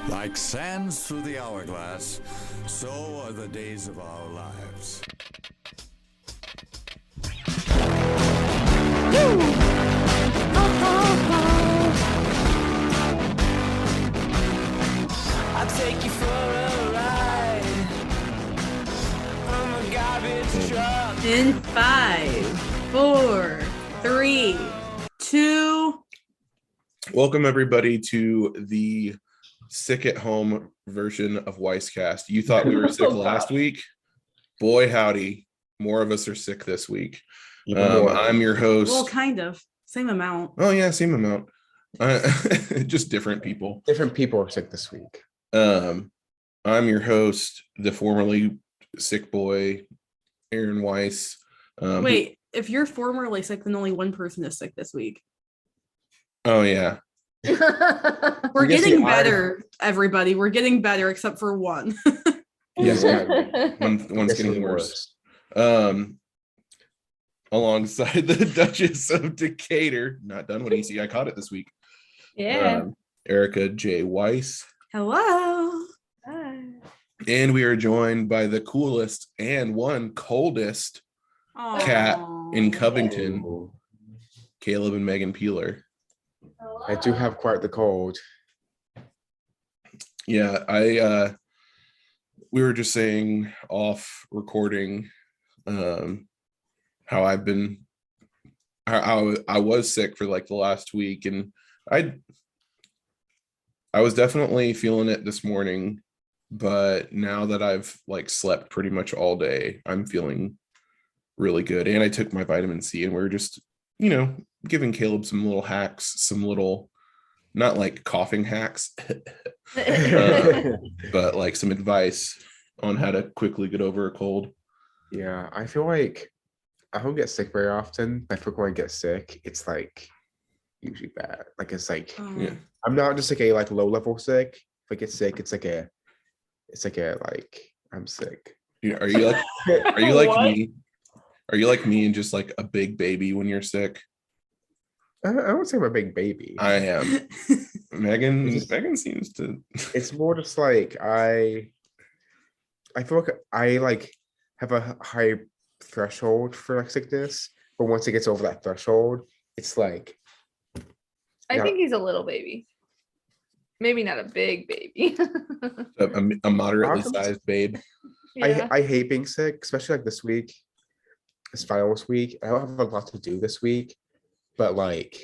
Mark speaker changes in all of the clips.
Speaker 1: Like sands through the hourglass, so are the days of our lives.
Speaker 2: I'll take you for a ride on a garbage truck.
Speaker 3: In 5, 4, 3, 2.
Speaker 4: Welcome everybody to the sick at home version of Weisscast. You thought we were sick last week? Boy, howdy. More of us are sick this week. I'm your host.
Speaker 3: Well, kind of. Same amount.
Speaker 4: Oh yeah, same amount. Just different people.
Speaker 5: Different people are sick this week.
Speaker 4: I'm your host, the formerly sick boy, Aaron Weiss.
Speaker 3: Wait, if you're formerly sick, then only one person is sick this week.
Speaker 4: Oh yeah.
Speaker 3: We're getting better, everybody. We're getting better, except for one.
Speaker 4: Yes, one's getting worse. Alongside the Duchess of Decatur, not done with EC. I caught it this week.
Speaker 6: Yeah.
Speaker 4: Erica J. Weiss.
Speaker 3: Hello.
Speaker 6: Hi.
Speaker 4: And we are joined by the coolest and one coldest cat in Covington, Caleb and Megan Peeler.
Speaker 5: I do have quite the cold.
Speaker 4: Yeah, we were just saying off recording how I've been I was sick for like the last week, and I was definitely feeling it this morning, but now that I've like slept pretty much all day, I'm feeling really good. And I took my vitamin C, and we're just, giving Caleb some little hacks, some little, not like coughing hacks, but like some advice on how to quickly get over a cold.
Speaker 5: Yeah, I feel like I don't get sick very often. I feel like when I get sick, it's like usually bad. Like it's like
Speaker 4: Yeah.
Speaker 5: I'm not just like a like low level sick. If I get sick, it's like a I'm sick.
Speaker 4: Are you like
Speaker 6: What?
Speaker 4: me? Are you like me and just like a big baby when you're sick?
Speaker 5: I don't say I'm a big baby.
Speaker 4: I am. Megan
Speaker 5: It's just-
Speaker 4: Megan seems to.
Speaker 5: It's more just like I feel like I like have a high threshold for like sickness, but once it gets over that threshold, it's like
Speaker 6: I
Speaker 5: Yeah.
Speaker 6: think he's a little baby. Maybe not a big baby.
Speaker 4: a moderately
Speaker 5: Awesome.
Speaker 4: sized babe.
Speaker 6: Yeah.
Speaker 5: I hate being sick, especially like this week. This finals week. I don't have a lot to do this week, but like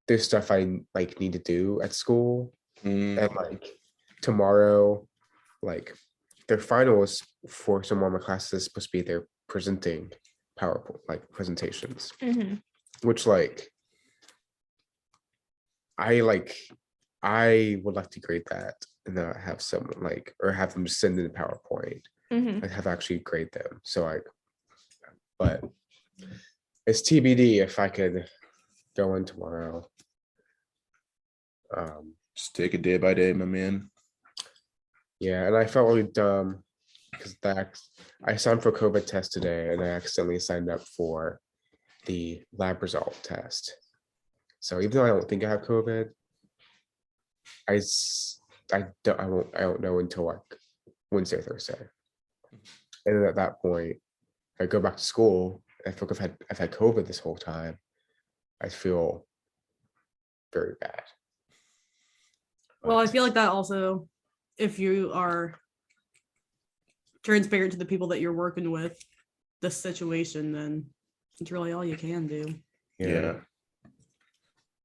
Speaker 5: there's stuff I like need to do at school.
Speaker 4: Mm,
Speaker 5: And like tomorrow, like their finals for some of my classes is supposed to be their presenting PowerPoint like presentations,
Speaker 6: Mhm.
Speaker 5: which like I would like to grade that and not have someone like or have them send in a PowerPoint
Speaker 6: Mhm.
Speaker 5: and have actually grade them. But it's TBD if I could go in tomorrow.
Speaker 4: just take it day by day, my man.
Speaker 5: Yeah, and I felt really dumb because I signed for COVID test today and I accidentally signed up for the lab result test. So even though I don't think I have COVID, I don't know until like Wednesday, Thursday. And then at that point, I go back to school. I feel like I've had COVID this whole time. I feel very bad.
Speaker 3: Well, I
Speaker 5: But-
Speaker 3: feel like that also, if you are transparent to the people that you're working with, this situation, then it's really all you can do.
Speaker 4: Yeah.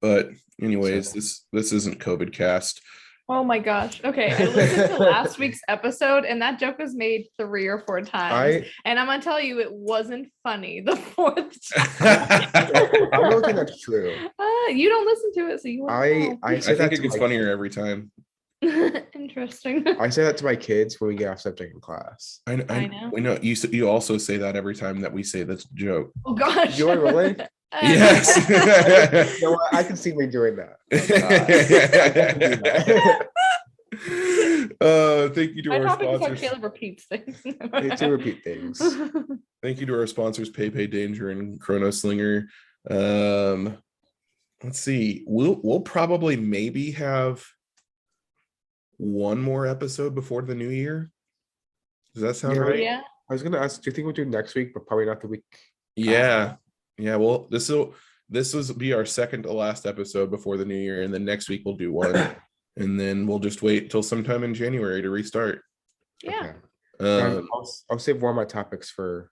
Speaker 4: But anyways,
Speaker 5: So-
Speaker 4: this isn't COVID cast.
Speaker 6: Oh my gosh. Okay. I listened to last week's episode and that joke was made 3 or 4 times. And I'm gonna tell you it wasn't funny the 4th time.
Speaker 5: I don't think that's true.
Speaker 6: You don't listen to it, so you won't
Speaker 5: I
Speaker 4: I
Speaker 5: say that
Speaker 4: think it
Speaker 5: to
Speaker 4: gets
Speaker 5: my-
Speaker 4: funnier every time.
Speaker 6: know. Interesting.
Speaker 5: I say that to my kids when we get off subject in class.
Speaker 6: I know.
Speaker 4: We know you also say that every time that we say this joke.
Speaker 6: Oh gosh.
Speaker 5: Do I really?
Speaker 4: Yes.
Speaker 5: You know what? I can see me doing that.
Speaker 4: Thank you to
Speaker 6: My
Speaker 4: our
Speaker 6: topic is how
Speaker 4: sponsors.
Speaker 6: Caleb repeats things.
Speaker 5: I do repeat things.
Speaker 4: Thank you to our sponsors, PayPay Danger and Chrono Slinger. let's see. We'll probably maybe have one more episode before the new year. Does that sound
Speaker 5: Yeah.
Speaker 4: right?
Speaker 6: Yeah.
Speaker 5: I was gonna ask, do you think we'll do next week, but probably not the week?
Speaker 4: Yeah. Yeah. Well, this will be our second to last episode before the new year, and then next week we'll do one, and then we'll just wait till sometime in January to restart.
Speaker 6: Yeah.
Speaker 5: Okay.
Speaker 4: Um,
Speaker 5: I'll save one of my topics for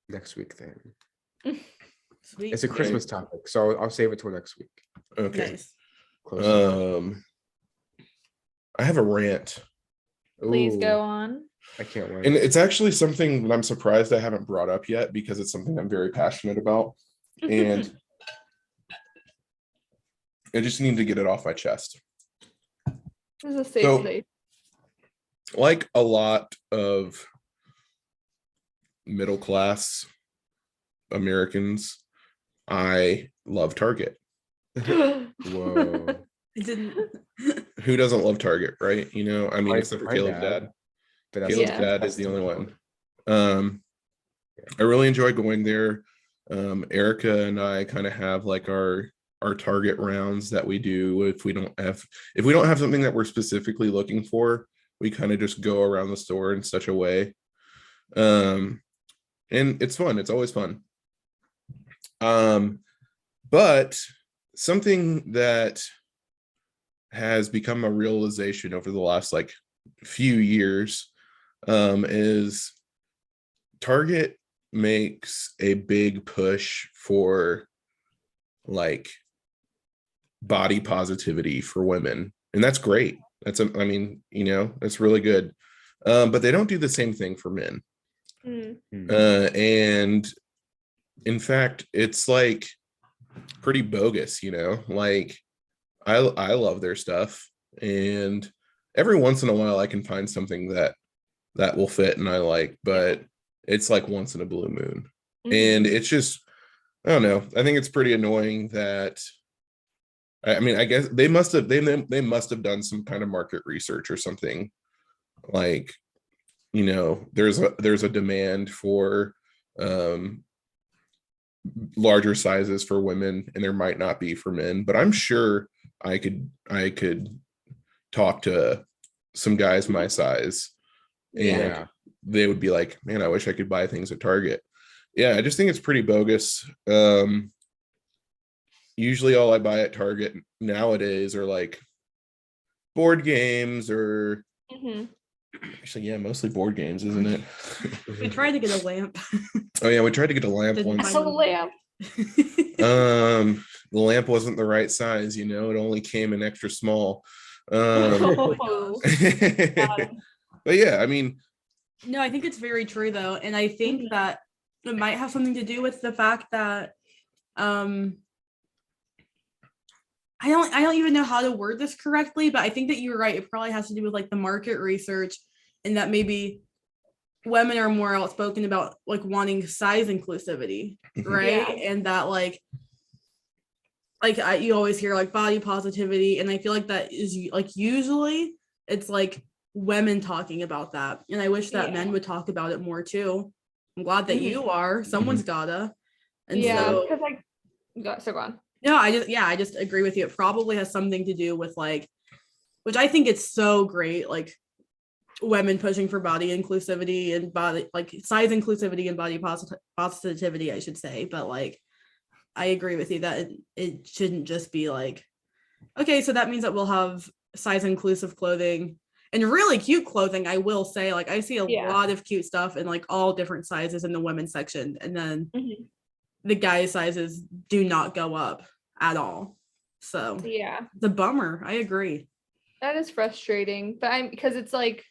Speaker 5: next week then.
Speaker 3: Sweet.
Speaker 5: It's a Christmas topic, so I'll save it till next week.
Speaker 4: okay.
Speaker 3: Nice.
Speaker 5: Close.
Speaker 4: I have a rant,
Speaker 6: Please
Speaker 5: Ooh,
Speaker 6: go on.
Speaker 5: I can't wait.
Speaker 4: and it's actually something that I'm surprised I haven't brought up yet because it's something I'm very passionate about, and I just need to get it off my chest.
Speaker 6: This is a safe
Speaker 4: So-
Speaker 6: space.
Speaker 4: Like a lot of middle class Americans, I love Target.
Speaker 5: Whoa.
Speaker 3: I didn't.
Speaker 4: Who doesn't love Target, right? You know, I mean,
Speaker 5: My-
Speaker 4: except for
Speaker 5: my
Speaker 4: Caleb's
Speaker 5: dad.
Speaker 4: dad.
Speaker 5: But that's-
Speaker 4: Caleb's
Speaker 6: Yeah.
Speaker 4: dad is the only one. I really enjoy going there. Erica and I kind of have like our Target rounds that we do if we don't have something that we're specifically looking for, we kind of just go around the store in such a way. And it's fun. It's always fun. But something that has become a realization over the last like few years is Target makes a big push for like body positivity for women, and that's great. That's that's really good. But they don't do the same thing for men. And in fact, it's like pretty bogus, like I love their stuff, and every once in a while I can find something that will fit and I like, but it's like once in a blue moon. And it's just, I don't know, I think it's pretty annoying that I guess they must have done some kind of market research or something, like there's a demand for larger sizes for women and there might not be for men, but I'm sure I could talk to some guys my size and
Speaker 5: Yeah.
Speaker 4: they would be like, man, I wish I could buy things at Target. Yeah, I just think it's pretty bogus. Usually all I buy at Target nowadays are like board games or actually, yeah, mostly board games, isn't it?
Speaker 3: We tried to get a lamp.
Speaker 4: Oh yeah, we tried to get a lamp
Speaker 3: Didn't
Speaker 4: once.
Speaker 3: find
Speaker 6: A lamp.
Speaker 4: The lamp wasn't the right size, it only came in extra small.
Speaker 6: Oh,
Speaker 4: But yeah, I mean,
Speaker 3: No, I think it's very true though, and I think that it might have something to do with the fact that I don't even know how to word this correctly, but I think that you're right. It probably has to do with like the market research, and that maybe women are more outspoken about like wanting size inclusivity, right?
Speaker 6: Yeah.
Speaker 3: And that you always hear like body positivity, and I feel like that is like usually it's like women talking about that, and I wish that men would talk about it more too. I'm glad that you are. Someone's gotta. And so
Speaker 6: because go on.
Speaker 3: no, I just agree with you. It probably has something to do with like, which I think it's so great, like women pushing for body inclusivity and body like size inclusivity and body positivity, I should say. But like, I agree with you that it shouldn't just be like, okay, so that means that we'll have size inclusive clothing and really cute clothing. I will say, like, I see a lot of cute stuff in like all different sizes in the women's section, and then the guys' sizes do not go up at all. So
Speaker 6: Yeah,
Speaker 3: it's a bummer. I agree.
Speaker 6: that is frustrating, but because it's like,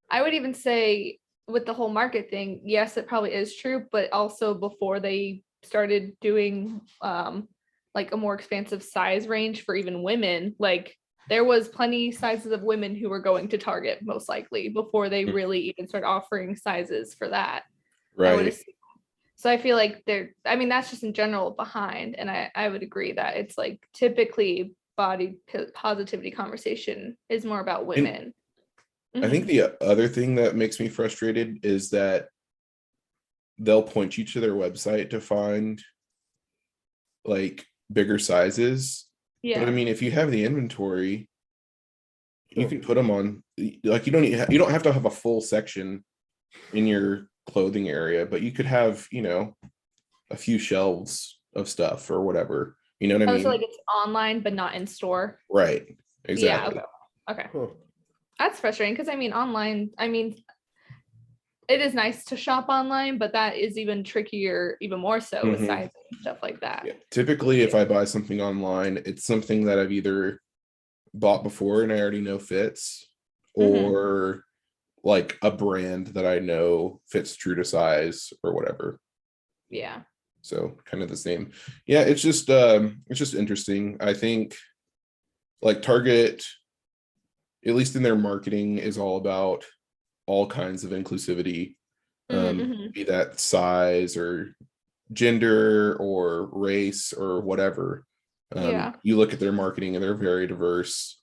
Speaker 6: I would even say with the whole market thing, yes, it probably is true, but also before they started doing like a more expansive size range for even women, like there was plenty sizes of women who were going to Target most likely before they really even started offering sizes for that. I would
Speaker 4: right.
Speaker 6: assume. So I feel like that's just in general behind. And I would agree that it's like typically body positivity conversation is more about women.
Speaker 4: I think the other thing that makes me frustrated is that they'll point you to their website to find like bigger sizes. But I
Speaker 6: Yeah.
Speaker 4: mean, if you have the inventory, you can put them on, like, you don't have to have a full section in your clothing area, but you could have, a few shelves of stuff or whatever. You know what I
Speaker 6: Oh,
Speaker 4: mean?
Speaker 6: so like it's online but not in store.
Speaker 4: Right.
Speaker 6: Yeah.
Speaker 4: Exactly.
Speaker 6: Okay.
Speaker 5: Huh.
Speaker 6: That's frustrating because I mean, online, I mean, it is nice to shop online, but that is even trickier, even more so with
Speaker 4: Mhm.
Speaker 6: sizing and stuff like that.
Speaker 4: Yeah. Typically, if I buy something online, it's something that I've either bought before and I already know fits,
Speaker 6: Mhm.
Speaker 4: or like a brand that I know fits true to size or whatever.
Speaker 6: Yeah.
Speaker 4: So kind of the same. Yeah, it's just interesting. I think like Target, at least in their marketing, is all about all kinds of inclusivity,
Speaker 6: Mhm.
Speaker 4: be that size or gender or race or whatever.
Speaker 6: Yeah.
Speaker 4: You look at their marketing and they're very diverse.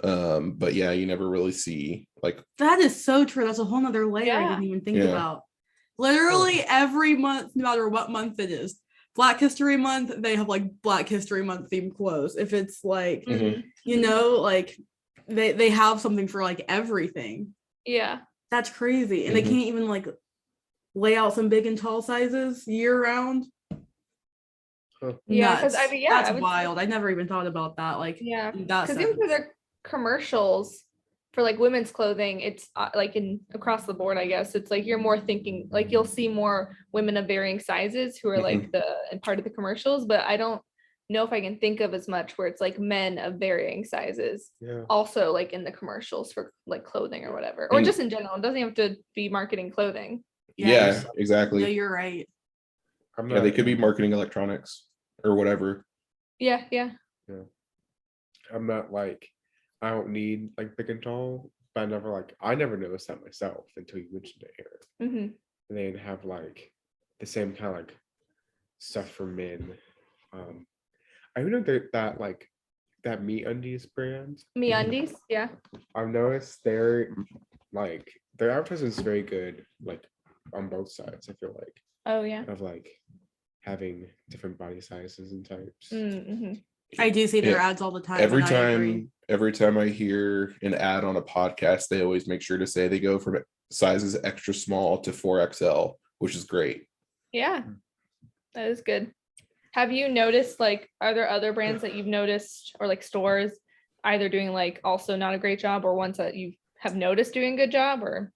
Speaker 4: But yeah, you never really see like,
Speaker 3: That is so true. That's a whole nother layer I
Speaker 6: Yeah.
Speaker 3: didn't even think
Speaker 4: Yeah.
Speaker 3: about. Literally every month, no matter what month it is, Black History Month, they have like Black History Month themed clothes. If it's like,
Speaker 6: Mhm.
Speaker 3: like they have something for like everything.
Speaker 6: Yeah.
Speaker 3: That's crazy. And they
Speaker 4: Mhm.
Speaker 3: can't even like lay out some big and tall sizes year round.
Speaker 6: Yeah, 'cause
Speaker 3: Nuts.
Speaker 6: I mean, yeah, I
Speaker 3: That's
Speaker 6: would say-
Speaker 3: wild. I never even thought about that. Like,
Speaker 6: Yeah.
Speaker 3: in that
Speaker 6: Because even for
Speaker 3: sense.
Speaker 6: their commercials for like women's clothing, it's like in across the board, I guess. It's like you're more thinking like you'll see more women of varying sizes who are like the and part of the commercials, but I don't know if I can think of as much where it's like men of varying sizes
Speaker 5: Yeah.
Speaker 6: also like in the commercials for like clothing or whatever. Or
Speaker 4: And-
Speaker 6: just in general. It doesn't have to be marketing clothing.
Speaker 4: yeah,
Speaker 3: No,
Speaker 4: exactly.
Speaker 3: you're right.
Speaker 5: I'm
Speaker 4: Yeah, they
Speaker 5: not-
Speaker 4: could be marketing electronics or whatever.
Speaker 6: Yeah, yeah.
Speaker 5: I'm not like, I don't need like big and tall, but I never noticed that myself until you mentioned it here.
Speaker 6: hmm
Speaker 5: And they'd have like the same kind of like stuff for men. I know that like that Me Undies brand.
Speaker 6: Me undies, yeah.
Speaker 5: I've noticed their advertising is very good, like on both sides. I feel like
Speaker 6: Oh yeah.
Speaker 5: of like having different body sizes and types.
Speaker 6: Mm-hmm.
Speaker 3: I do see their
Speaker 4: Yeah.
Speaker 3: ads all the time.
Speaker 4: Every
Speaker 3: and I agree.
Speaker 4: time I hear an ad on a podcast, they always make sure to say they go from sizes extra small to 4XL, which is great.
Speaker 6: Yeah, that is good. Have you noticed, like, are there other brands that you've noticed or like stores either doing like also not a great job or ones that you have noticed doing a good job or?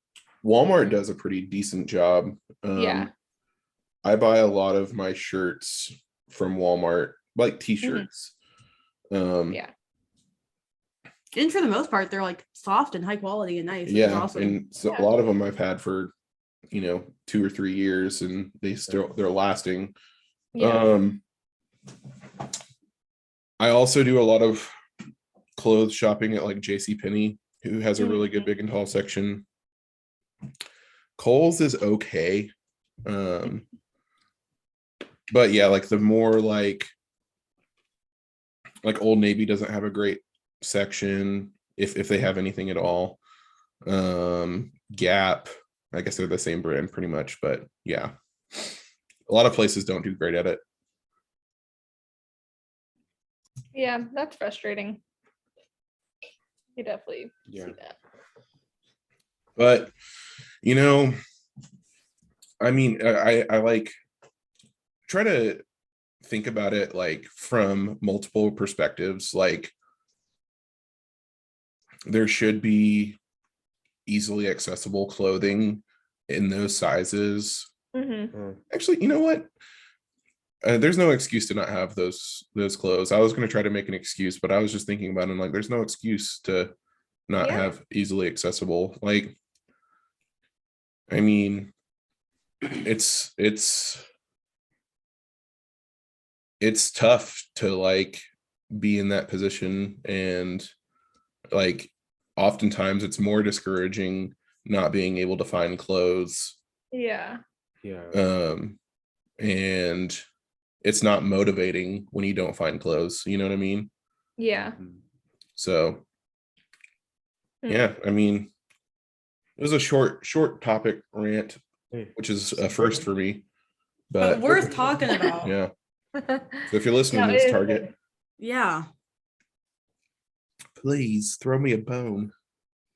Speaker 4: Walmart does a pretty decent job.
Speaker 6: Yeah.
Speaker 4: I buy a lot of my shirts from Walmart, like t-shirts.
Speaker 6: Yeah.
Speaker 3: And for the most part, they're like soft and high quality and nice. Which is
Speaker 4: Yeah,
Speaker 3: awesome.
Speaker 4: and so
Speaker 6: Yeah.
Speaker 4: a lot of them I've had for 2 or 3 years, and they're lasting.
Speaker 6: Yeah.
Speaker 4: I also do a lot of clothes shopping at like JCPenney, who has a really good big and tall section. Kohl's is okay. But yeah, like the more like Old Navy doesn't have a great section if they have anything at all. Gap, I guess they're the same brand pretty much, but yeah. A lot of places don't do great at it.
Speaker 6: Yeah, that's frustrating. You definitely
Speaker 5: Yeah.
Speaker 6: see that.
Speaker 4: But I mean, I like try to think about it like from multiple perspectives. Like there should be easily accessible clothing in those sizes.
Speaker 6: Mm-hmm.
Speaker 4: Actually, you know what? There's no excuse to not have those clothes. I was going to try to make an excuse, but I was just thinking about it and like there's no excuse to not
Speaker 6: Yeah.
Speaker 4: have easily accessible. Like, I mean, it's tough to like be in that position, and like oftentimes it's more discouraging not being able to find clothes.
Speaker 6: Yeah.
Speaker 5: Yeah.
Speaker 4: And it's not motivating when you don't find clothes, you know what I mean?
Speaker 6: Yeah.
Speaker 4: So
Speaker 6: Hmm.
Speaker 4: yeah, I mean, it was a short topic rant,
Speaker 5: Hey,
Speaker 4: which is a first for me,
Speaker 3: But
Speaker 4: but
Speaker 3: worth talking about.
Speaker 4: yeah. So if you're listening
Speaker 6: No,
Speaker 4: to
Speaker 6: it
Speaker 4: this
Speaker 6: is
Speaker 4: Target,
Speaker 3: Yeah.
Speaker 4: please throw me a bone.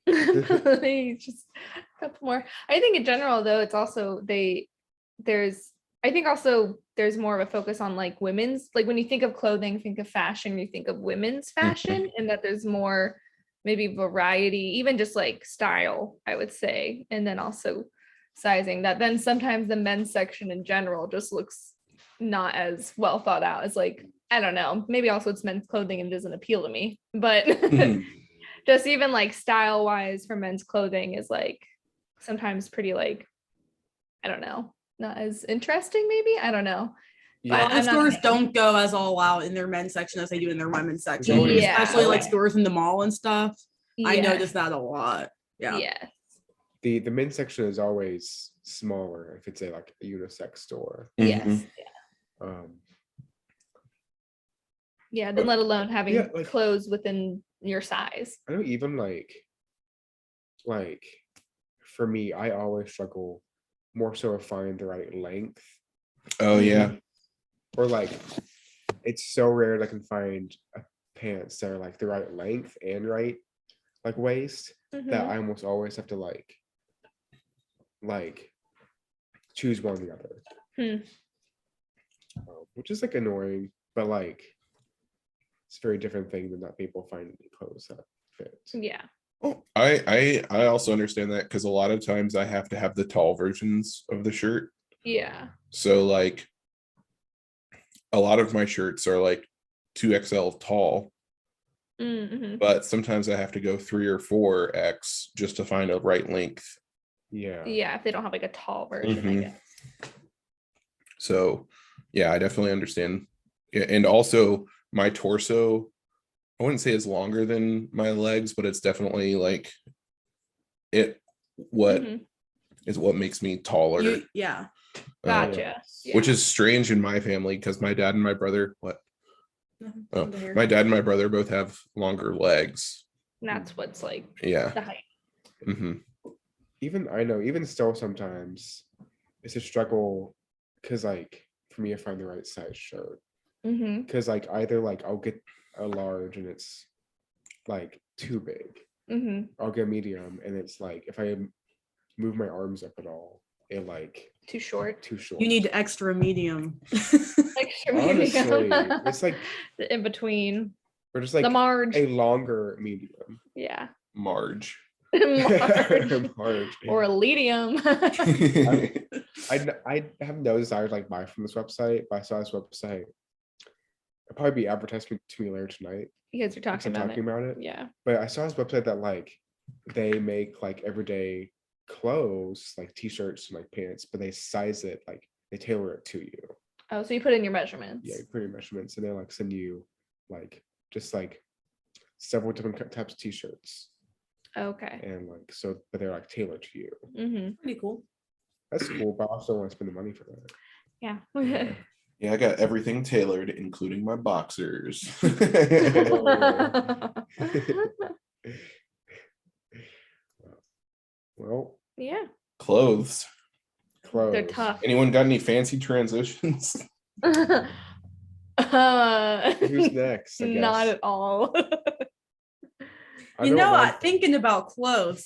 Speaker 6: Please, just a couple more. I think in general though, it's also there's more of a focus on like women's, like when you think of clothing, think of fashion, you think of women's fashion, and that there's more maybe variety, even just like style, I would say, and then also sizing, that then sometimes the men's section in general just looks not as well thought out as, like, I don't know, maybe also it's men's clothing and it doesn't appeal to me, but just even like style wise for men's clothing is like sometimes pretty like, I don't know, not as interesting maybe, I don't know.
Speaker 3: A
Speaker 6: But
Speaker 3: lot of
Speaker 6: I'm not-
Speaker 3: stores don't go as all out in their men's section as they do in their women's section,
Speaker 6: Yeah.
Speaker 3: especially like
Speaker 6: Okay.
Speaker 3: stores in the mall and stuff. I
Speaker 6: Yeah.
Speaker 3: noticed that a lot. Yeah.
Speaker 6: Yeah.
Speaker 5: The men's section is always smaller if it's a like a unisex store.
Speaker 6: Yes.
Speaker 4: Mhm.
Speaker 5: Um,
Speaker 6: Yeah. Then let alone having
Speaker 5: Yeah, like-
Speaker 6: clothes within your size.
Speaker 5: I know even like for me, I always struggle more so to find the right length,
Speaker 4: Oh yeah.
Speaker 5: or like it's so rare that I can find pants that are like the right length and right like waist that
Speaker 6: Mhm.
Speaker 5: I almost always have to like choose one or the other. Which is like annoying, but like it's a very different thing than not people finding clothes that fit.
Speaker 6: Yeah.
Speaker 4: Oh, I also understand that because a lot of times I have to have the tall versions of the shirt.
Speaker 6: Yeah.
Speaker 4: So like a lot of my shirts are like 2XL tall,
Speaker 6: Mm-hmm.
Speaker 4: but sometimes I have to go 3 or 4X just to find a right length.
Speaker 5: Yeah.
Speaker 6: Yeah. If they don't have like a tall version, I
Speaker 4: Mhm.
Speaker 6: guess.
Speaker 4: So yeah, I definitely understand. Yeah, and also my torso, I wouldn't say is longer than my legs, but it's definitely like what
Speaker 6: Mhm.
Speaker 4: is what makes me taller.
Speaker 3: Yeah.
Speaker 6: Gotcha.
Speaker 4: Which
Speaker 6: Yeah.
Speaker 4: is strange in my family because my dad and my brother,
Speaker 3: Nothing
Speaker 4: Oh,
Speaker 3: to hear.
Speaker 4: my dad and my brother both have longer legs.
Speaker 6: And that's what's like
Speaker 4: Yeah.
Speaker 6: the height.
Speaker 4: Hmm.
Speaker 5: Even I know, even still sometimes it's a struggle because like for me to find the right size shirt.
Speaker 6: Mm-hmm.
Speaker 5: Because like either like I'll get a large and it's like too big.
Speaker 6: Mm-hmm.
Speaker 5: I'll get medium and it's like if I move my arms up at all, it like
Speaker 6: Too short.
Speaker 5: too short.
Speaker 3: You need extra medium.
Speaker 6: Like
Speaker 5: Honestly, it's like
Speaker 6: the in between.
Speaker 5: or just like
Speaker 6: The marge.
Speaker 5: a longer medium.
Speaker 6: Yeah.
Speaker 4: Marge.
Speaker 6: Marge.
Speaker 5: Large.
Speaker 6: Or a medium.
Speaker 5: I have no desire to like buy from this website, but I saw this website. It'll probably be advertisement to me later tonight.
Speaker 6: Because you're
Speaker 5: since
Speaker 6: talking
Speaker 5: I'm
Speaker 6: about
Speaker 5: talking
Speaker 6: it.
Speaker 5: about it.
Speaker 6: Yeah.
Speaker 5: But I saw this website that like they make like everyday clothes, like t-shirts and like pants, but they size it like they tailor it to you.
Speaker 6: Oh, so you put in your measurements.
Speaker 5: Yeah, you put your measurements and they like send you like just like several different types of t-shirts
Speaker 6: Okay.
Speaker 5: and like so, but they're like tailored to you.
Speaker 6: Mm-hmm.
Speaker 3: Pretty cool.
Speaker 5: That's cool, but I also don't want to spend the money for that.
Speaker 6: Yeah.
Speaker 4: Yeah, I got everything tailored, including my boxers.
Speaker 5: Well,
Speaker 6: Yeah.
Speaker 4: Clothes.
Speaker 5: clothes.
Speaker 6: They're tough.
Speaker 4: Anyone got any fancy transitions?
Speaker 5: Who's
Speaker 6: Who's
Speaker 5: next? I
Speaker 6: Not
Speaker 5: guess.
Speaker 6: at all.
Speaker 5: I
Speaker 3: You
Speaker 5: don't
Speaker 3: know,
Speaker 5: like-
Speaker 3: thinking about clothes.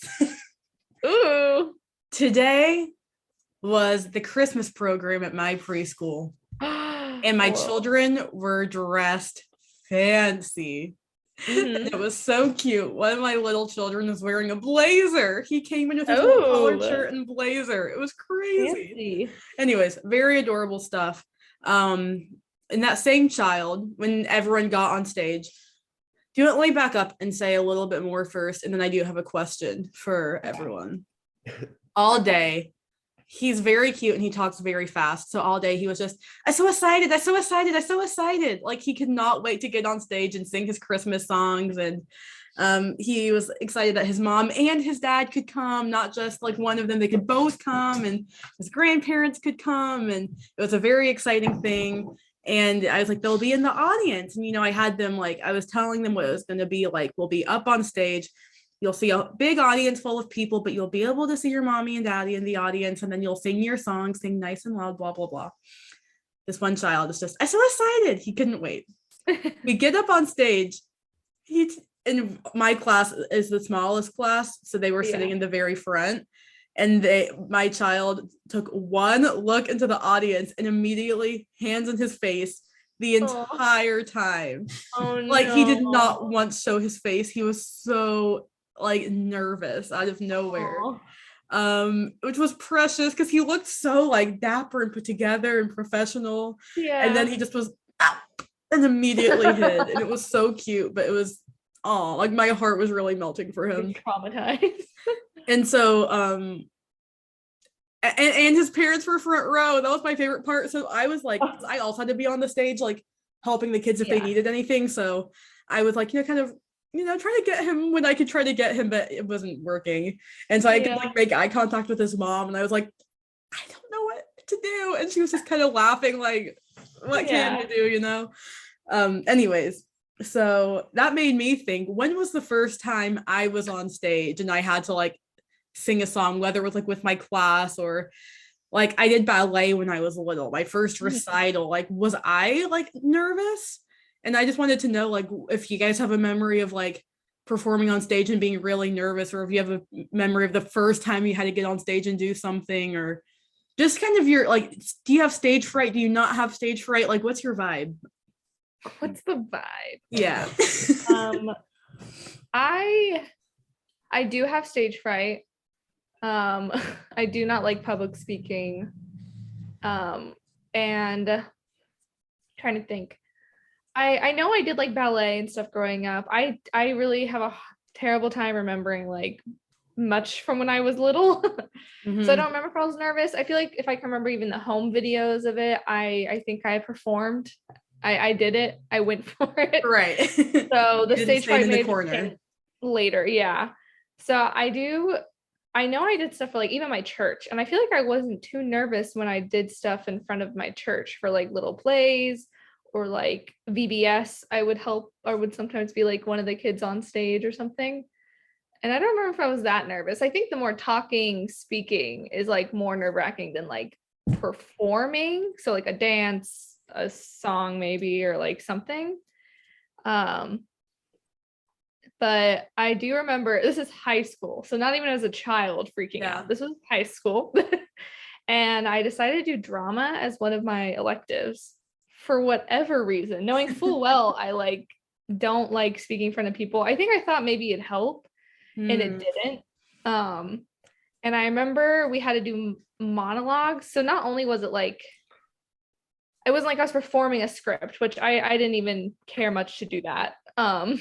Speaker 6: Ooh.
Speaker 3: Today was the Christmas program at my preschool, and my
Speaker 6: Whoa.
Speaker 3: children were dressed fancy.
Speaker 6: Mhm.
Speaker 3: It was so cute. One of my little children was wearing a blazer. He came in with his little collared
Speaker 6: Oh.
Speaker 3: shirt and blazer. It was crazy.
Speaker 6: Fancy.
Speaker 3: Anyways, very adorable stuff. And that same child, when everyone got on stage, do you want to lay back up and say a little bit more first? And then I do have a question for everyone. All day, he's very cute and he talks very fast. So all day he was just, I'm so excited, I'm so excited, I'm so excited. Like he could not wait to get on stage and sing his Christmas songs. And he was excited that his mom and his dad could come, not just like one of them, they could both come, and his grandparents could come. And it was a very exciting thing. And I was like, they'll be in the audience. And, you know, I had them like, I was telling them what it was going to be like. We'll be up on stage. You'll see a big audience full of people, but you'll be able to see your mommy and daddy in the audience. And then you'll sing your song, sing nice and loud, blah, blah, blah. this one child is just, I'm so excited. He couldn't wait. We get up on stage. In my class is the smallest class, so they were sitting in the very front. And my child took one look into the audience and immediately hands in his face the entire time.
Speaker 6: Oh,
Speaker 3: like he did not once show his face. He was so like nervous out of nowhere. Which was precious because he looked so like dapper and put together and professional.
Speaker 6: Yeah.
Speaker 3: And then he just was and immediately hid. And it was so cute, but it was like my heart was really melting for him.
Speaker 6: Traumatized.
Speaker 3: And so and his parents were front row. That was my favorite part. So I was like, I also had to be on the stage like helping the kids if they needed anything. So I was like, kind of trying to get him when I could try to get him, but it wasn't working. And so I could like make eye contact with his mom, and I was like, I don't know what to do. And she was just kind of laughing like, what can you do, anyways. So that made me think, when was the first time I was on stage and I had to like sing a song, whether it was like with my class or like I did ballet when I was little, my first recital, like was I like nervous? And I just wanted to know like if you guys have a memory of like performing on stage and being really nervous, or if you have a memory of the first time you had to get on stage and do something, or just kind of your like, do you have stage fright? Do you not have stage fright? Like what's your vibe?
Speaker 6: What's the vibe?
Speaker 3: Yeah.
Speaker 6: I do have stage fright. I do not like public speaking. And trying to think. I know I did like ballet and stuff growing up. I really have a terrible time remembering like much from when I was little. So I don't remember if I was nervous. I feel like if I can remember even the home videos of it, I think I performed. I did it. I went for it.
Speaker 3: Right.
Speaker 6: So the stage fright
Speaker 3: in the
Speaker 6: made
Speaker 3: corner
Speaker 6: later. Yeah. So I know I did stuff for like even my church, and I feel like I wasn't too nervous when I did stuff in front of my church for like little plays or like VBS. I would help, or would sometimes be like one of the kids on stage or something. And I don't remember if I was that nervous. I think the more talking, speaking is like more nerve-wracking than like performing. So like a dance, a song maybe, or like something. But I do remember, this is high school, so not even as a child freaking out. This was high school. And I decided to do drama as one of my electives for whatever reason, knowing full well I like don't like speaking in front of people. I think I thought maybe it'd help, and it didn't. And I remember we had to do monologues. So not only was it like, it wasn't like I was performing a script, which I didn't even care much to do that. But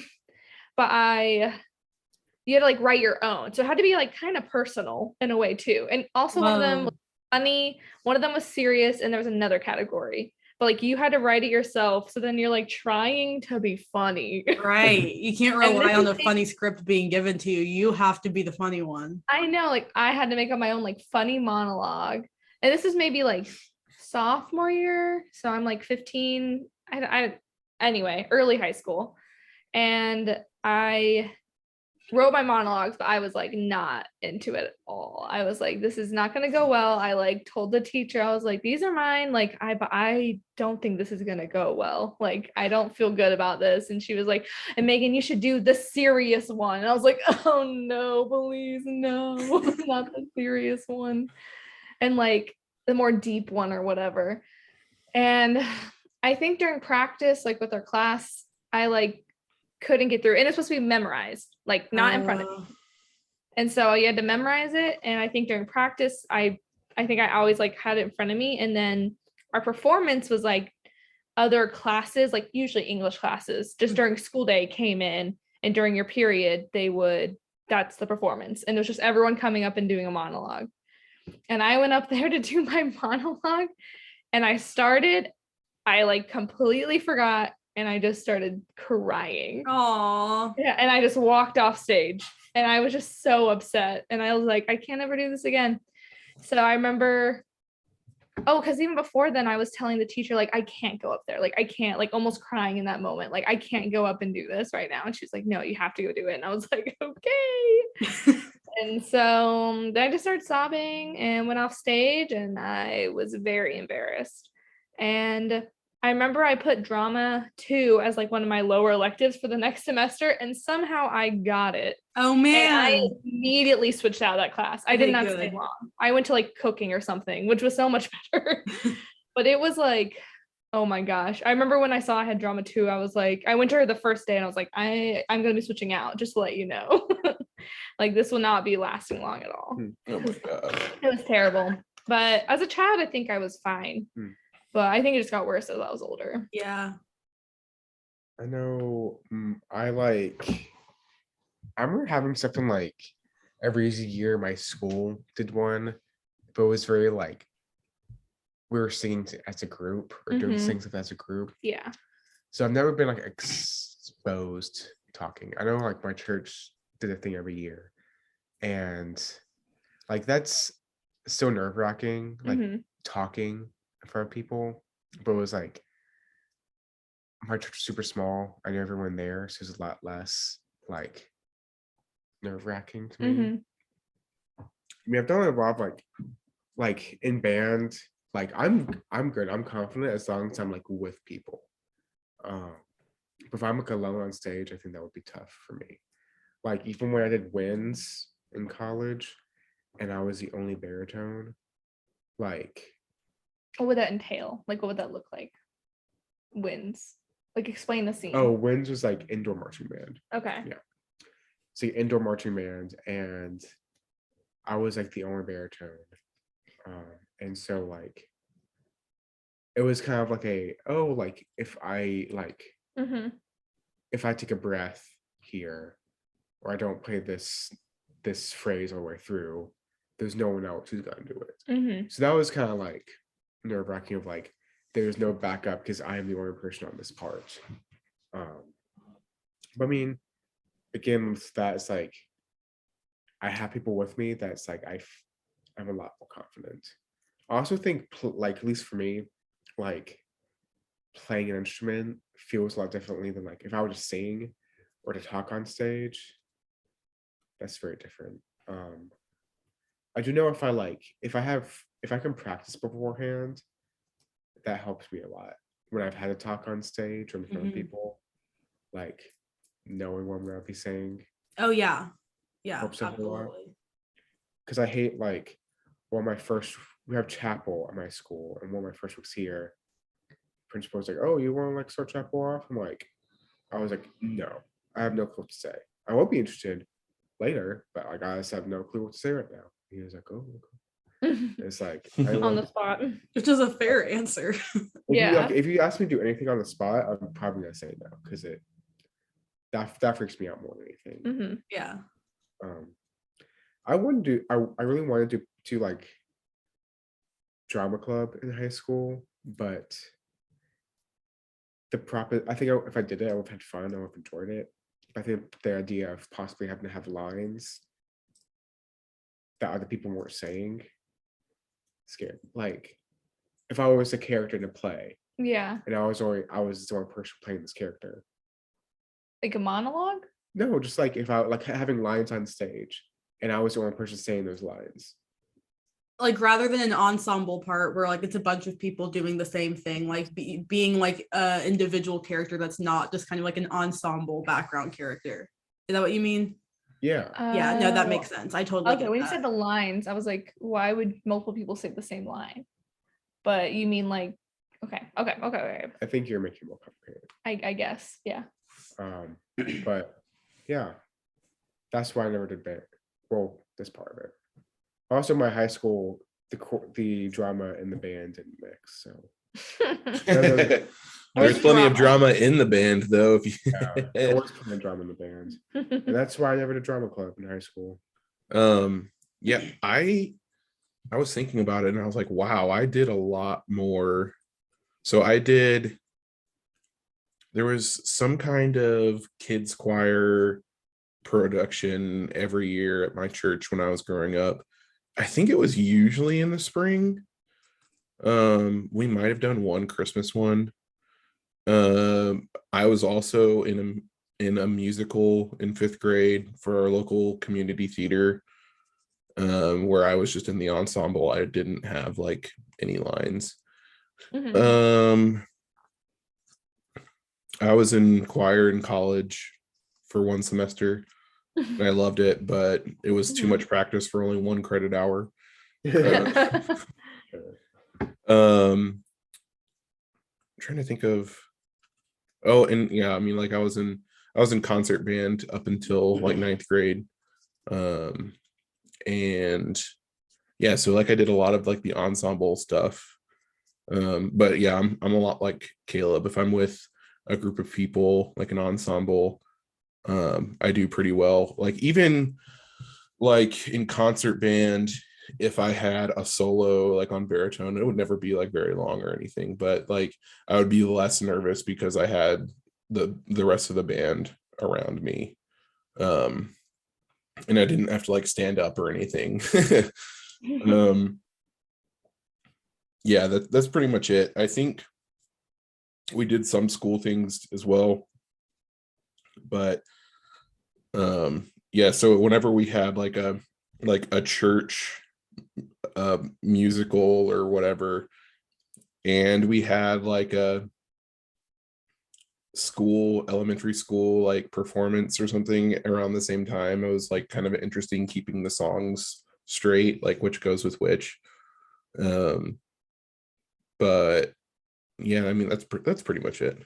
Speaker 6: you had to like write your own. So it had to be like kind of personal in a way too. And also one of them was funny, one of them was serious, and there was another category. But like you had to write it yourself. So then you're like trying to be funny.
Speaker 3: Right. You can't rely on a funny script being given to you. You have to be the funny one.
Speaker 6: I know, like I had to make up my own like funny monologue. And this is maybe like sophomore year. So I'm like 15. Anyway, early high school. And I wrote my monologues, but I was like not into it at all. I was like, this is not going to go well. I like told the teacher, I was like, these are mine. Like, I don't think this is going to go well. Like, I don't feel good about this. And she was like, and Megan, you should do the serious one. And I was like, oh no, please, no, not the serious one. And like the more deep one or whatever. And I think during practice, like with our class, I like couldn't get through, and it's supposed to be memorized, like not in front of me. And so you had to memorize it. And I think during practice, I think I always like had it in front of me. And then our performance was like other classes, like usually English classes, just during school day came in, and during your period, that's the performance. And it was just everyone coming up and doing a monologue. And I went up there to do my monologue, and I like completely forgot. And I just started crying.
Speaker 3: Aww.
Speaker 6: Yeah, and I just walked off stage, and I was just so upset. And I was like, I can't ever do this again. So I remember, because even before then, I was telling the teacher, like, I can't go up there. Like, I can't, like almost crying in that moment. Like, I can't go up and do this right now. And she was like, no, you have to go do it. And I was like, okay. And so then I just started sobbing and went off stage, and I was very embarrassed. And I remember I put drama 2 as like one of my lower electives for the next semester, and somehow I got it.
Speaker 3: Oh
Speaker 6: And
Speaker 3: man.
Speaker 6: I immediately switched out of that class. I did
Speaker 3: Okay,
Speaker 6: not
Speaker 3: good.
Speaker 6: stay long. I went to like cooking or something, which was so much better. But it was like, oh my gosh. I remember when I saw I had drama 2, I was like, I went to her the first day and I was like, I'm gonna be switching out, just to let you know. Like this will not be lasting long at all.
Speaker 4: Oh my god.
Speaker 6: It was terrible. But as a child, I think I was fine. But I think it just got worse as I was older.
Speaker 3: Yeah.
Speaker 5: I know. I remember having something like every year my school did one, but it was very like we were singing as a group or doing
Speaker 6: Mhm.
Speaker 5: things as a group.
Speaker 6: Yeah.
Speaker 5: So I've never been like exposed talking. I know like my church did a thing every year, and like that's so nerve-wracking, like
Speaker 6: Mhm.
Speaker 5: talking in front of people. But it was like my church is super small. I knew everyone there, so it's a lot less like nerve-wracking to me.
Speaker 6: Mhm.
Speaker 5: I mean, I've done a lot of like in band. Like I'm good. I'm confident as long as I'm like with people. But if I'm like alone on stage, I think that would be tough for me. Like even when I did Winds in college, and I was the only baritone, like
Speaker 6: What would that entail? Like, what would that look like? Wins. Like, explain the scene.
Speaker 5: oh, Winds was like indoor marching band.
Speaker 6: Okay.
Speaker 5: Yeah. So indoor marching band, and I was like the only baritone, and so like it was kind of like like if I
Speaker 6: Mhm.
Speaker 5: if I take a breath here, or I don't play this phrase all the way through, there's no one else who's gonna do it.
Speaker 6: Mhm.
Speaker 5: So that was kind of like nerve-wracking of like there's no backup because I am the only person on this part. But I mean, again, with that, it's like I have people with me that's like I'm a lot more confident. I also think like at least for me, like playing an instrument feels a lot differently than like if I were to sing or to talk on stage. That's very different. I do know if I can practice beforehand, that helps me a lot when I've had to talk on stage or in front of
Speaker 3: Mhm.
Speaker 5: people, like knowing what I'm gonna be saying.
Speaker 3: Oh yeah. Yeah,
Speaker 5: Helps a whole lot.
Speaker 3: absolutely.
Speaker 5: Because I hate like we have chapel at my school, and one of my first weeks here, principal was like, "Oh, you want to like start chapel off?" I was like, "No, I have no clue what to say. I will be interested later, but like I just have no clue what to say right now." He was like, "Oh, okay." It's like
Speaker 6: On the spot.
Speaker 3: Which is a fair answer.
Speaker 6: Yeah.
Speaker 5: if you ask me to do anything on the spot, I'm probably gonna say no because that freaks me out more than anything.
Speaker 6: Mhm.
Speaker 3: Yeah.
Speaker 5: I really wanted to do like drama club in high school, but I think if I did it, I would have had fun. I would have enjoyed it. I think the idea of possibly having to have lines that other people weren't saying scared. Like if I was a character in a play
Speaker 6: Yeah.
Speaker 5: and I was the only person playing this character.
Speaker 6: Like a monologue?
Speaker 5: No, just like if I like having lines on stage and I was the only person saying those lines.
Speaker 3: Like rather than an ensemble part where like it's a bunch of people doing the same thing, like being like a individual character that's not just kind of like an ensemble background character. Is that what you mean?
Speaker 5: Yeah.
Speaker 3: Yeah, no, that
Speaker 6: Oh.
Speaker 3: makes sense. I totally
Speaker 6: Okay,
Speaker 3: get
Speaker 6: when you
Speaker 3: that.
Speaker 6: said the lines, I was like, why would multiple people say the same line? But you mean like, okay.
Speaker 5: I think you're making it more complicated.
Speaker 6: I guess, yeah.
Speaker 5: But yeah, that's why I never did band. Well, this part of it. Also, my high school, the drama and the band didn't mix. So
Speaker 4: There's plenty of drama in the band, though. If you
Speaker 5: there was plenty of drama in the band, and that's why I never did drama club in high school.
Speaker 4: Yeah, I was thinking about it and I was like, wow, I did a lot more. So there was some kind of kids choir production every year at my church when I was growing up. I think it was usually in the spring. We might have done one Christmas one. I was also in a musical in 5th grade for our local community theater, where I was just in the ensemble. I didn't have like any lines.
Speaker 6: Mhm.
Speaker 4: I was in choir in college for one semester and I loved it, but it was too
Speaker 6: Mhm.
Speaker 4: much practice for only 1 credit hour. I'm trying to think of. Oh, and yeah, I mean, like I was in concert band up until like ninth grade. And yeah, so like I did a lot of like the ensemble stuff. But yeah, I'm a lot like Caleb. If I'm with a group of people, like an ensemble, I do pretty well. Like even like in concert band, if I had a solo like on baritone, it would never be like very long or anything, but like I would be less nervous because I had the rest of the band around me. Um and I didn't have to like stand up or anything. um yeah, that's pretty much it. I think we did some school things as well, but yeah, so whenever we had like a church musical or whatever, and we had like a elementary school like performance or something around the same time, it was like kind of interesting keeping the songs straight, like which goes with which. um but yeah, I mean that's pretty much it.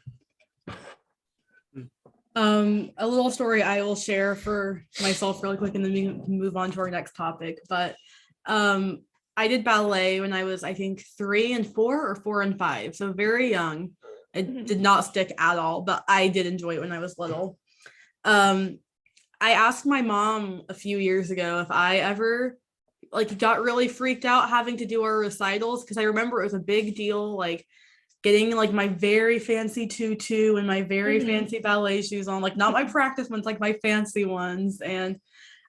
Speaker 3: A little story I will share for myself really quick, and then we can move on to our next topic. But I did ballet when I was, I think, 3 and 4 or 4 and 5, so very young. It did not stick at all, but I did enjoy it when I was little. I asked my mom a few years ago if I ever like got really freaked out having to do our recitals, because I remember it was a big deal, like getting like my very fancy tutu and my very fancy ballet shoes on, like not my practice ones, like my fancy ones. And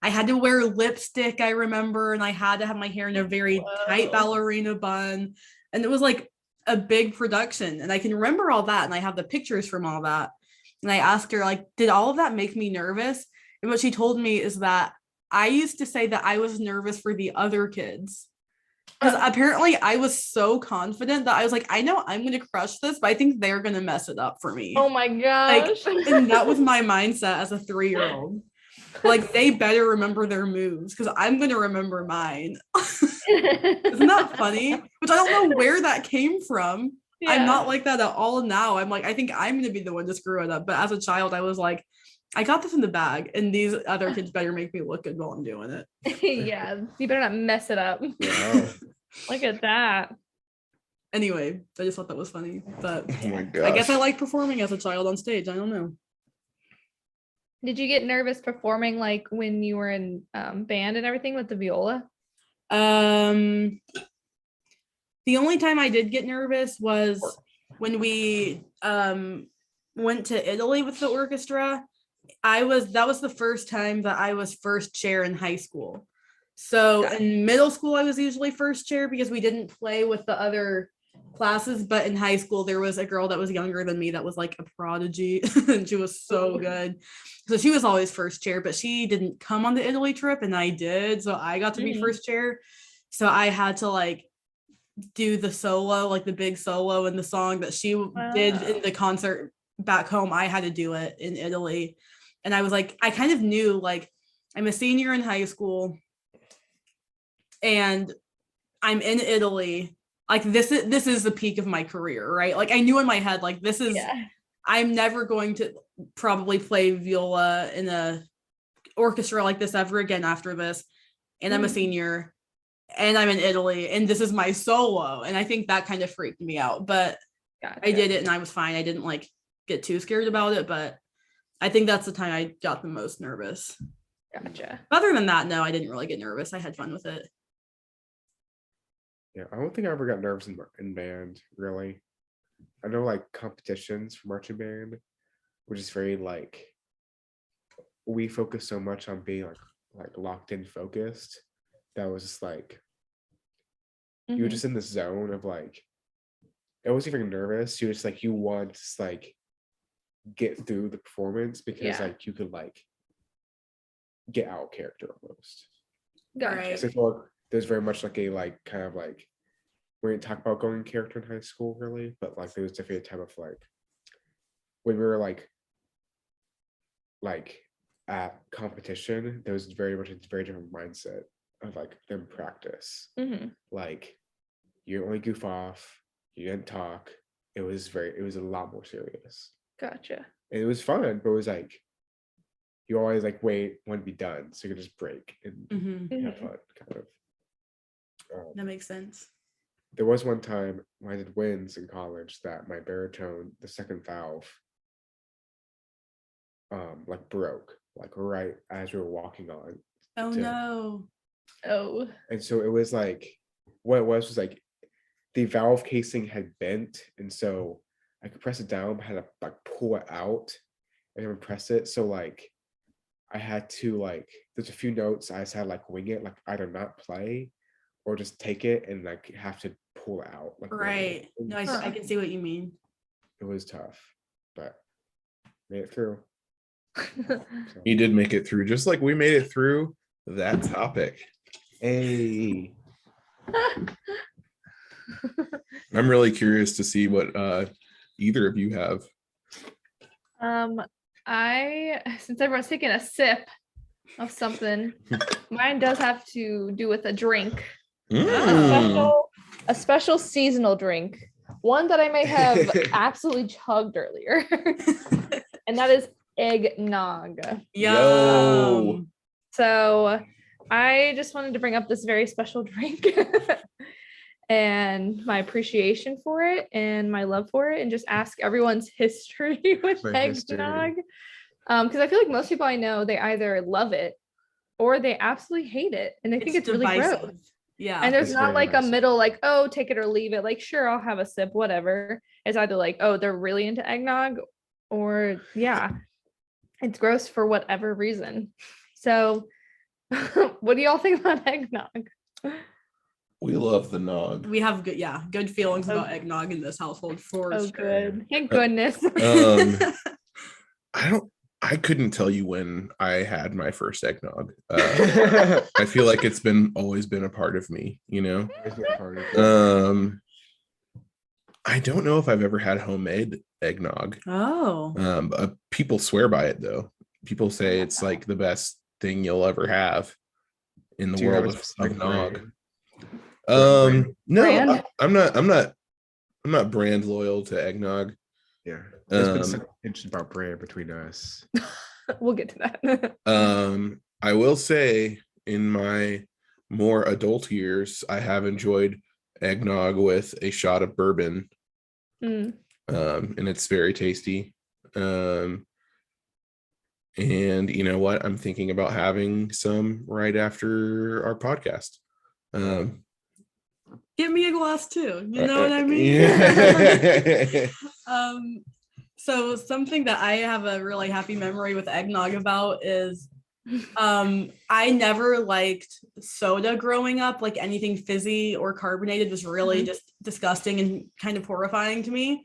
Speaker 3: I had to wear lipstick, I remember, and I had to have my hair in a very tight ballerina bun. And it was like a big production. And I can remember all that. And I have the pictures from all that. And I asked her, like, did all of that make me nervous? And what she told me is that I used to say that I was nervous for the other kids, because apparently I was so confident that I was like, I know I'm going to crush this, but I think they're going to mess it up for me.
Speaker 6: Oh my gosh.
Speaker 3: And that was my mindset as a 3-year-old. Like, they better remember their moves because I'm going to remember mine. Isn't that funny? Which I don't know where that came from. Yeah. I'm not like that at all now. I'm like, I think I'm going to be the one to screw it up. But as a child, I was like, I got this in the bag, and these other kids better make me look good while I'm doing it.
Speaker 6: Yeah, you better not mess it up.
Speaker 5: Wow.
Speaker 6: Look at that.
Speaker 3: Anyway, I just thought that was funny. But
Speaker 4: Oh my gosh.
Speaker 3: I guess I like performing as a child on stage. I don't know.
Speaker 6: Did you get nervous performing like when you were in band and everything with the viola?
Speaker 3: The only time I did get nervous was when we went to Italy with the orchestra. That was the first time that I was first chair in high school. So in middle school, I was usually first chair because we didn't play with the other classes. But in high school, there was a girl that was younger than me that was like a prodigy, and she was so good. So she was always first chair, but she didn't come on the Italy trip, and I did. So I got to be first chair. So I had to like do the solo, like the big solo in the song that she did in the concert back home. I had to do it in Italy. And I was like, I kind of knew, like, I'm a senior in high school and I'm in Italy. Like, this is the peak of my career, right? Like, I knew in my head, like, this is, I'm never going to probably play viola in a orchestra like this ever again after this. And I'm a senior and I'm in Italy and this is my solo. And I think that kind of freaked me out, but I did it and I was fine. I didn't like get too scared about it, but I think that's the time I got the most nervous.
Speaker 6: Gotcha.
Speaker 3: Other than that, no, I didn't really get nervous. I had fun with it.
Speaker 5: Yeah, I don't think I ever got nervous in band, really. I know like competitions for marching band, which is very like, we focus so much on being like locked in focused. That was just like, you were just in this zone of like, it wasn't even nervous. You just like, you want to just like get through the performance because like you could like get out of character almost.
Speaker 6: Gotcha.
Speaker 5: So I feel like there's very much like a like kind of like we didn't talk about going character in high school really, but like there was definitely a time of like when we were like at competition, there was very much a very different mindset of like them practice. Like you only goof off, you didn't talk. It was a lot more serious.
Speaker 6: Gotcha.
Speaker 5: And it was fun, but it was like you always like wait when to be done so you can just break and have fun kind of.
Speaker 3: That makes sense.
Speaker 5: There was one time when I did winds in college that my baritone, the second valve, like broke, like right as we were walking on.
Speaker 3: Oh no.
Speaker 6: Oh.
Speaker 5: And so it was like, what it was like the valve casing had bent, and so I could press it down, but I had to like pull it out and then press it. So like I had to like, there's a few notes I just had to, like wing it, like either not play or just take it and like have to pull it out. Like
Speaker 3: Right. No, I can see what you mean.
Speaker 5: it was tough, but made it through. So,
Speaker 4: You did make it through, just like we made it through that topic.
Speaker 5: hey,
Speaker 4: I'm really curious to see what either of you have.
Speaker 6: Since everyone's taking a sip of something, mine does have to do with a drink. A special seasonal drink. One that I may have absolutely chugged earlier. And that is eggnog.
Speaker 3: Yum.
Speaker 6: So I just wanted to bring up this very special drink and my appreciation for it and my love for it, and just ask everyone's history with
Speaker 5: My history.
Speaker 6: eggnog. Because I feel like most people I know, they either love it or they absolutely hate it. And they think it's really
Speaker 3: divisive.
Speaker 6: gross.
Speaker 3: Yeah.
Speaker 6: And there's
Speaker 5: It's
Speaker 6: not
Speaker 5: very
Speaker 6: like a
Speaker 5: divisive.
Speaker 6: middle, like, oh, take it or leave it. Like, sure, I'll have a sip, whatever. It's either like, oh, they're really into eggnog, or yeah, it's gross for whatever reason. So what do y'all think about eggnog?
Speaker 4: We love the nog.
Speaker 3: We have good feelings
Speaker 6: Oh.
Speaker 3: about eggnog in this household for
Speaker 6: Oh,
Speaker 3: sure.
Speaker 6: good. Thank goodness.
Speaker 4: I couldn't tell you when I had my first eggnog. I feel like it's always been a part of me, you know.
Speaker 5: It's not part of it.
Speaker 4: I don't know if I've ever had homemade eggnog.
Speaker 3: Oh.
Speaker 4: People swear by it though. People say it's like the best thing you'll ever have in the
Speaker 5: Do you have
Speaker 4: world
Speaker 5: a
Speaker 4: of
Speaker 5: specific
Speaker 4: nog.
Speaker 5: brand?
Speaker 4: No,
Speaker 6: Brand?
Speaker 4: I'm not brand loyal to eggnog.
Speaker 5: Yeah, there's been
Speaker 4: Um,
Speaker 5: some tension about brand between us.
Speaker 6: We'll get to that.
Speaker 4: I will say in my more adult years, I have enjoyed eggnog with a shot of bourbon.
Speaker 6: Mm.
Speaker 4: And it's very tasty. And you know what? I'm thinking about having some right after our podcast.
Speaker 3: Give me a glass too. You know what I mean?
Speaker 4: Yeah.
Speaker 3: So something that I have a really happy memory with eggnog about is I never liked soda growing up. Like anything fizzy or carbonated was really just disgusting and kind of horrifying to me.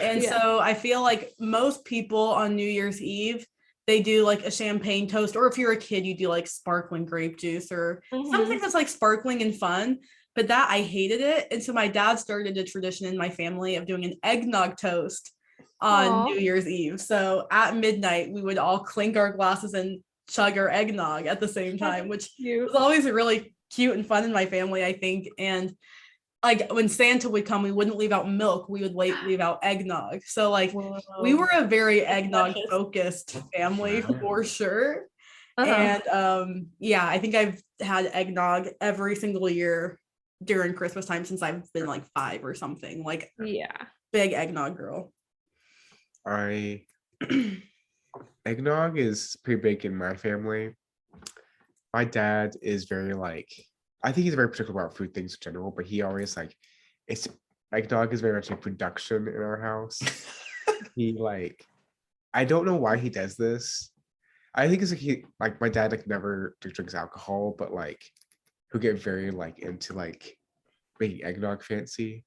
Speaker 3: And
Speaker 6: Yeah.
Speaker 3: so I feel like most people on New Year's Eve, they do like a champagne toast, or if you're a kid, you do like sparkling grape juice or something that's like sparkling and fun. But that I hated it. And so my dad started a tradition in my family of doing an eggnog toast on
Speaker 6: Aw.
Speaker 3: New Year's Eve. So at midnight, we would all clink our glasses and chug our eggnog at the same time, which
Speaker 6: Cute.
Speaker 3: was always really cute and fun in my family, I think. And like when Santa would come, we wouldn't leave out milk, we would leave out eggnog. So like we were a very eggnog
Speaker 6: Delicious.
Speaker 3: focused family for sure.
Speaker 6: Uh-huh.
Speaker 3: And yeah, I think I've had eggnog every single year during Christmas time since I've been like 5 or something. Like
Speaker 6: Yeah.
Speaker 3: big eggnog girl.
Speaker 5: Eggnog is pretty big in my family. My dad is very like, I think he's very particular about food things in general, but he always like, it's eggnog is very much a production in our house. He like, I don't know why he does this. I think it's like he like my dad like never drinks alcohol, but like he'll get very like into like making eggnog fancy.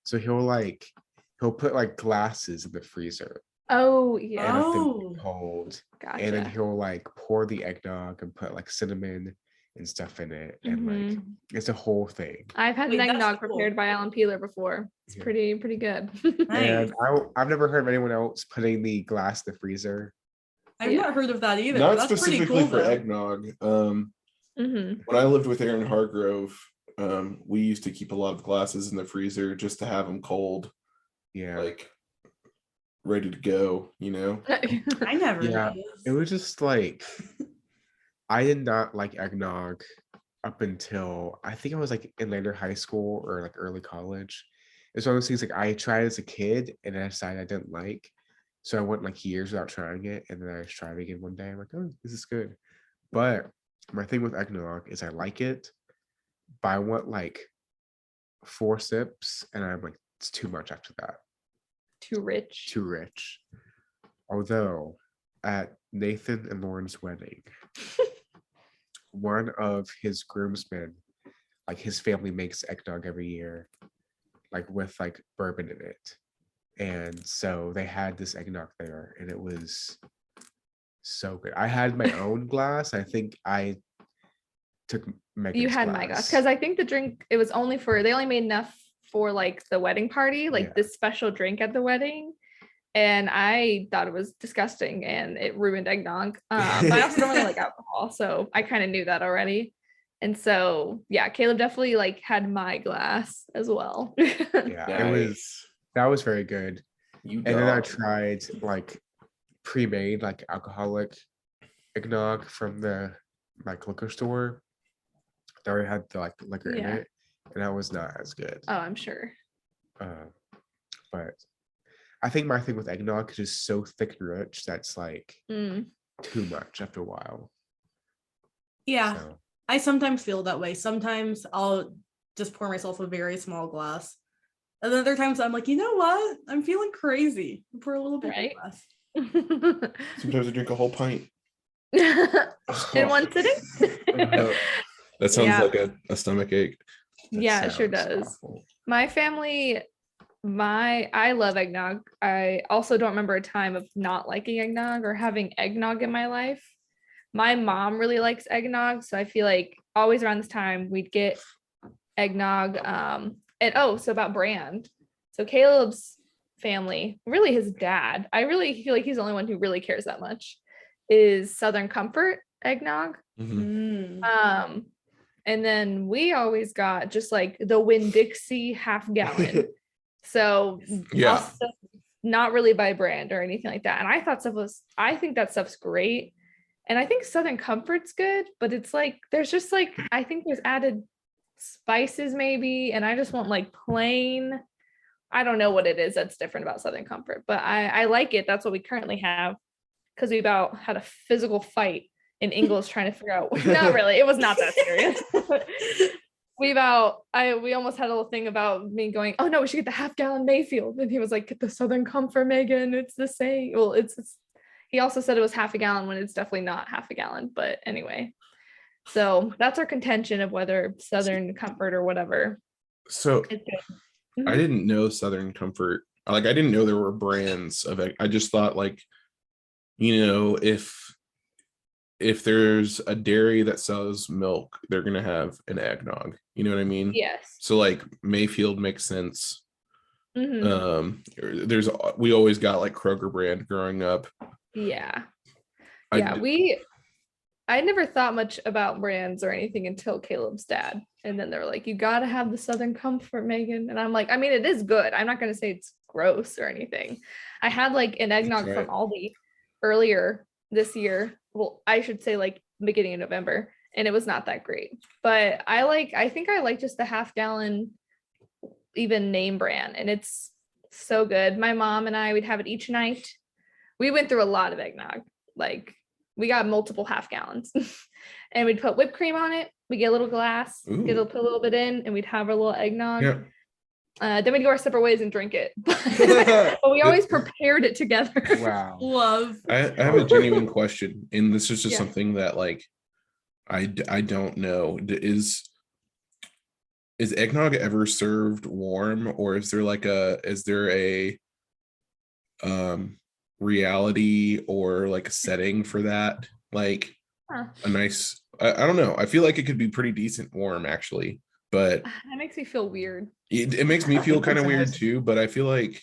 Speaker 5: So he'll put like glasses in the freezer
Speaker 6: Oh,
Speaker 5: and
Speaker 6: yeah.
Speaker 5: let them
Speaker 3: Oh.
Speaker 5: be cold.
Speaker 6: Gotcha.
Speaker 5: And then he'll like pour the eggnog and put like cinnamon and stuff in it, and like
Speaker 6: Mhm.
Speaker 5: it's a whole thing.
Speaker 6: I've had
Speaker 3: Wait,
Speaker 6: an
Speaker 3: that's
Speaker 6: eggnog
Speaker 3: cool.
Speaker 6: prepared by Alan Peeler before. It's
Speaker 5: Yeah.
Speaker 6: pretty good.
Speaker 3: Nice.
Speaker 5: And I've never heard of anyone else putting the glass in the freezer.
Speaker 3: I've
Speaker 6: Yeah.
Speaker 3: not heard of that either.
Speaker 4: Not
Speaker 3: That's pretty
Speaker 4: specifically
Speaker 3: cool
Speaker 4: for
Speaker 3: though.
Speaker 4: eggnog.
Speaker 6: Hmm.
Speaker 4: When I lived with Aaron Hargrove, we used to keep a lot of glasses in the freezer just to have them cold,
Speaker 5: Yeah,
Speaker 4: like ready to go, you know?
Speaker 3: I never
Speaker 5: Yeah,
Speaker 3: noticed.
Speaker 5: it was just like I did not like eggnog up until I think I was like in later high school or like early college. It's one of those things like I tried as a kid and I decided I didn't like. So I went like years without trying it. And then I just tried it again one day. I'm like, oh, this is good. But my thing with eggnog is I like it, but I want like 4 sips and I'm like, it's too much after that.
Speaker 6: Too rich.
Speaker 5: Too rich. Although at Nathan and Lauren's wedding, one of his groomsmen, like his family makes eggnog every year, like with like bourbon in it. And so they had this eggnog there and it was so good. I had my own glass. I think I took Megan's
Speaker 6: You had my glass because I think the drink they only made enough for like the wedding party, like
Speaker 5: Yeah.
Speaker 6: this special drink at the wedding. And I thought it was disgusting and it ruined eggnog. But I also don't really like alcohol, so I kind of knew that already. And so yeah, Caleb definitely like had my glass as well.
Speaker 5: Yeah, that was very good.
Speaker 4: You
Speaker 5: And then I
Speaker 4: dog.
Speaker 5: tried like pre-made like alcoholic eggnog from the like liquor store. They already had the like liquor in
Speaker 6: Yeah.
Speaker 5: it, and that was not as good.
Speaker 6: Oh, I'm sure.
Speaker 5: But I think my thing with eggnog is just so thick and rich that's like
Speaker 6: Mm.
Speaker 5: too much after a while.
Speaker 3: Yeah,
Speaker 5: So,
Speaker 3: I sometimes feel that way. Sometimes I'll just pour myself a very small glass. And then other times I'm like, you know what? I'm feeling crazy. Pour a little bit
Speaker 6: Right.
Speaker 3: glass.
Speaker 4: Sometimes I drink a whole pint.
Speaker 6: In one sitting?
Speaker 4: That sounds
Speaker 6: Yeah.
Speaker 4: like a stomach ache.
Speaker 5: that
Speaker 6: Yeah, it sure
Speaker 5: sounds
Speaker 6: does.
Speaker 5: awful.
Speaker 6: My family, I love eggnog. I also don't remember a time of not liking eggnog or having eggnog in my life. My mom really likes eggnog, so I feel like always around this time we'd get eggnog. So about brand. So Caleb's family, really his dad, I really feel like he's the only one who really cares that much, is Southern Comfort eggnog.
Speaker 4: Mhm.
Speaker 3: Mm.
Speaker 6: And then we always got just like the Winn-Dixie half gallon. So
Speaker 4: Yeah.
Speaker 6: also not really by brand or anything like that. And I think that stuff's great. And I think Southern Comfort's good, but it's like there's just like I think there's added spices maybe, and I just want like plain. I don't know what it is that's different about Southern Comfort, but I like it. That's what we currently have because we about had a physical fight in English trying to figure out. Not really, it was not that serious. we almost had a little thing about me going, oh no, we should get the half gallon Mayfield, and he was like, get the Southern Comfort, Megan. It's the same. Well, it's he also said it was half a gallon when it's definitely not half a gallon. But anyway, so that's our contention of whether Southern Comfort or whatever
Speaker 4: So
Speaker 6: is good.
Speaker 4: I didn't know Southern Comfort. Like I didn't know there were brands of it. I just thought like, you know, if there's a dairy that sells milk, they're gonna have an eggnog. You know what I mean?
Speaker 6: Yes.
Speaker 4: So like Mayfield makes sense.
Speaker 6: Mhm.
Speaker 4: We always got like Kroger brand growing up.
Speaker 6: Yeah.
Speaker 4: I
Speaker 6: Yeah.
Speaker 4: d-
Speaker 6: I never thought much about brands or anything until Caleb's dad. And then they're like, you gotta have the Southern Comfort, Megan. And I'm like, I mean, it is good. I'm not gonna say it's gross or anything. I had like an eggnog
Speaker 4: right.
Speaker 6: from Aldi earlier this year. Well, I should say like beginning of November, and it was not that great. But I think I like just the half gallon, even name brand, and it's so good. My mom and I would have it each night. We went through a lot of eggnog. Like we got multiple half gallons and we'd put whipped cream on it. We get a little glass,
Speaker 4: Ooh.
Speaker 6: put a little bit in, and we'd have our little eggnog.
Speaker 4: Yeah.
Speaker 6: Then we'd go our separate ways and drink it. But we always prepared it together.
Speaker 5: Wow.
Speaker 3: Love.
Speaker 4: I have a genuine question, and this is just
Speaker 6: Yeah.
Speaker 4: something that like I don't know. Is eggnog ever served warm, or is there a reality or like a setting for that? Like
Speaker 6: Huh.
Speaker 4: a nice I don't know. I feel like it could be pretty decent warm actually, but
Speaker 6: That makes me feel weird.
Speaker 4: it makes me feel kind of
Speaker 5: It
Speaker 4: weird
Speaker 5: has-
Speaker 4: too. But I feel like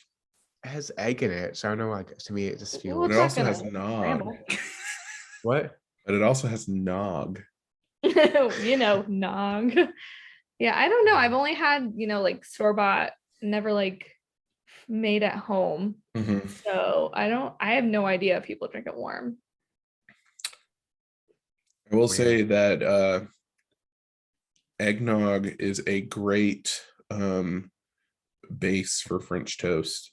Speaker 5: It has egg in it, so I don't know. Like to me, it just
Speaker 6: Well,
Speaker 5: feels.
Speaker 4: it
Speaker 6: it's not
Speaker 4: also has
Speaker 6: gonna
Speaker 4: nog,
Speaker 6: scramble.
Speaker 5: What?
Speaker 4: but it also has nog.
Speaker 6: You know, nog. Yeah, I don't know. I've only had, like store bought, never like made at home.
Speaker 4: Mhm.
Speaker 6: So I have no idea if people drink it warm.
Speaker 4: I will
Speaker 5: Weird.
Speaker 4: say that eggnog is a great base for French toast.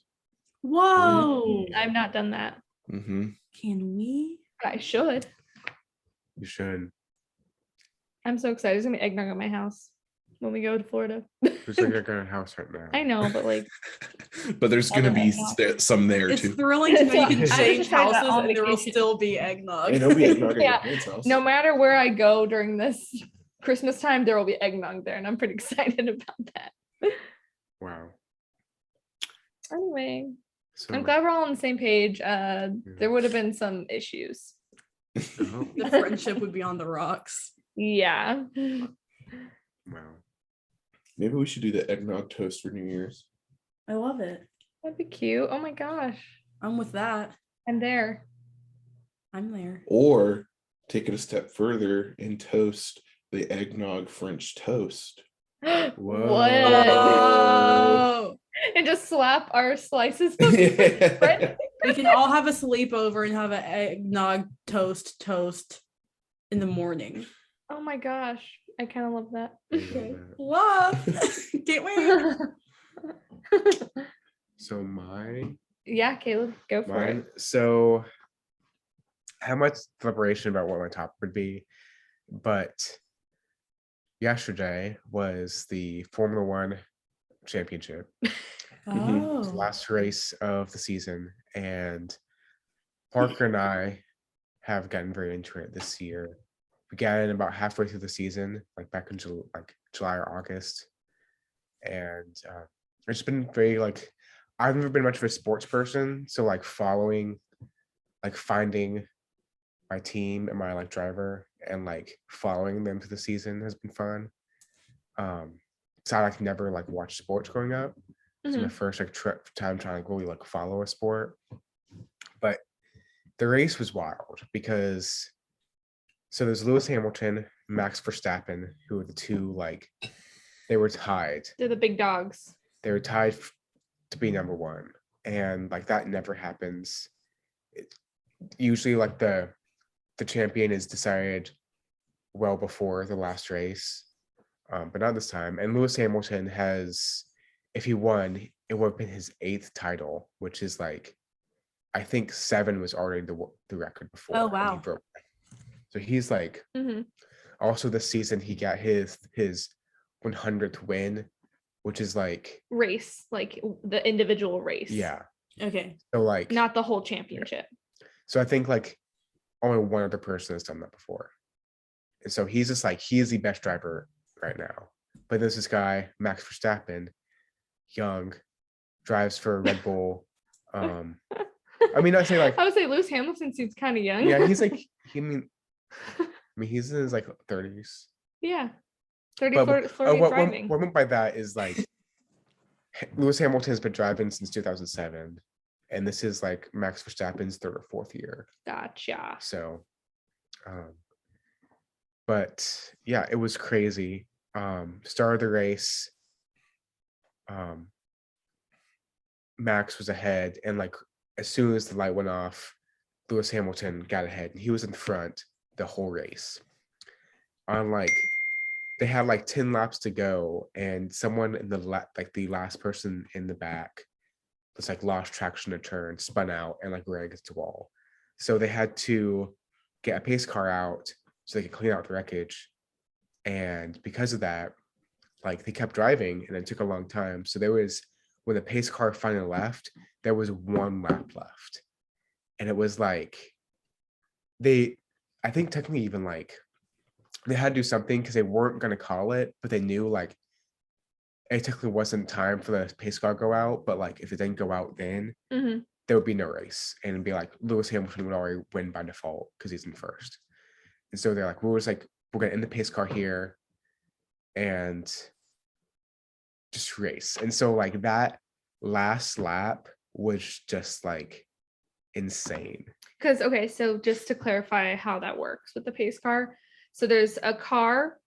Speaker 3: Whoa.
Speaker 6: I've not done that.
Speaker 4: Hmm
Speaker 3: Can we?
Speaker 6: But I should.
Speaker 5: You should.
Speaker 6: I'm so excited. There's gonna be eggnog at my house when we go to Florida.
Speaker 5: There's like a house right now.
Speaker 6: I know, but like
Speaker 4: But there's going to
Speaker 6: Other
Speaker 4: be
Speaker 6: eggnog.
Speaker 4: some there
Speaker 3: It's
Speaker 4: too.
Speaker 3: thrilling to know you
Speaker 6: I
Speaker 3: can
Speaker 6: was
Speaker 3: change
Speaker 6: just trying to
Speaker 3: houses
Speaker 6: on
Speaker 3: and there will
Speaker 6: vacation.
Speaker 3: still be eggnog.
Speaker 4: And it'll be eggnog at your
Speaker 6: Yeah.
Speaker 4: parents' house.
Speaker 6: no matter where I go during this Christmas time, there will be eggnog there, and I'm pretty excited about that.
Speaker 5: Wow.
Speaker 6: Anyway,
Speaker 5: So
Speaker 6: I'm glad we're all on the same page. There would have been some issues.
Speaker 5: oh,
Speaker 3: The friendship would be on the rocks.
Speaker 6: Yeah.
Speaker 5: wow.
Speaker 4: Maybe we should do the eggnog toast for New Year's.
Speaker 3: I love it.
Speaker 6: That'd be cute. Oh my gosh.
Speaker 3: I'm with that.
Speaker 6: I'm there.
Speaker 3: I'm there.
Speaker 4: Or take it a step further and toast the eggnog French toast.
Speaker 6: What?
Speaker 3: Oh,
Speaker 6: And just slap our slices of bread.
Speaker 3: we can all have a sleepover and have an eggnog toast in the morning.
Speaker 6: Oh my gosh. I kind of love that.
Speaker 5: I love that.
Speaker 3: Love. Can't wait.
Speaker 5: So
Speaker 6: Yeah, Caleb, go for
Speaker 5: mine.
Speaker 6: it.
Speaker 5: So I have much deliberation about what my topic would be, but yesterday was the Formula One championship. It was the
Speaker 3: Oh.
Speaker 5: last race of the season, and Parker and I have gotten very into it this year. We got in about halfway through the season, like back in July or August, and it's been very like I've never been much of a sports person, so like finding my team and my like driver and like following them through the season has been fun. So I like never like watched sports growing up. It's my first like time trying to really like follow a sport. But the race was wild because so there's Lewis Hamilton, Max Verstappen, who were the two like they were tied.
Speaker 6: They're the big dogs.
Speaker 5: They were tied to be number one, and like that never happens. Usually like the champion is decided well before the last race, but not this time. And Lewis Hamilton has, if he won, it would have been his 8th title, which is like, I think 7 was already the record before.
Speaker 3: Oh,
Speaker 5: and
Speaker 3: wow.
Speaker 5: he broke that. So he's like,
Speaker 6: Hmm.
Speaker 5: also this season he got his 100th win, which is like,
Speaker 6: Race, like the individual race.
Speaker 5: yeah.
Speaker 3: Okay.
Speaker 5: So like,
Speaker 6: Not the whole championship.
Speaker 5: so I think like only one other person has done that before. And so he's just like, he is the best driver right now. But there's this guy, Max Verstappen, young, drives for Red Bull. I mean, I say like,
Speaker 6: I would say Lewis Hamilton seems kind of young.
Speaker 5: yeah, he's like, he's in his like 30s.
Speaker 6: Yeah. 30,
Speaker 5: But
Speaker 6: 40
Speaker 5: what
Speaker 6: driving.
Speaker 5: I meant by that is like, Lewis Hamilton has been driving since 2007. And this is like Max Verstappen's 3rd or 4th year.
Speaker 6: Gotcha.
Speaker 5: So, but yeah, it was crazy. Start of the race, Max was ahead, and like as soon as the light went off, Lewis Hamilton got ahead, and he was in front the whole race. On like, they had like 10 laps to go, and someone in the the last person in the back was like lost traction to turn, spun out, and like ran against the wall. So they had to get a pace car out so they could clean out the wreckage. And because of that, like they kept driving and it took a long time. So there was, when the pace car finally left, there was 1 lap left. And it was like, I think technically even like, they had to do something because they weren't going to call it, but they knew like, it technically wasn't time for the pace car to go out, but like if it didn't go out then,
Speaker 6: Hmm.
Speaker 5: there would be no race, and it'd be like Lewis Hamilton would already win by default because he's in first. And so they're like, we'll we're gonna end the pace car here and just race. And so like that last lap was just like insane.
Speaker 6: Because, okay, so just to clarify how that works with the pace car. So there's a car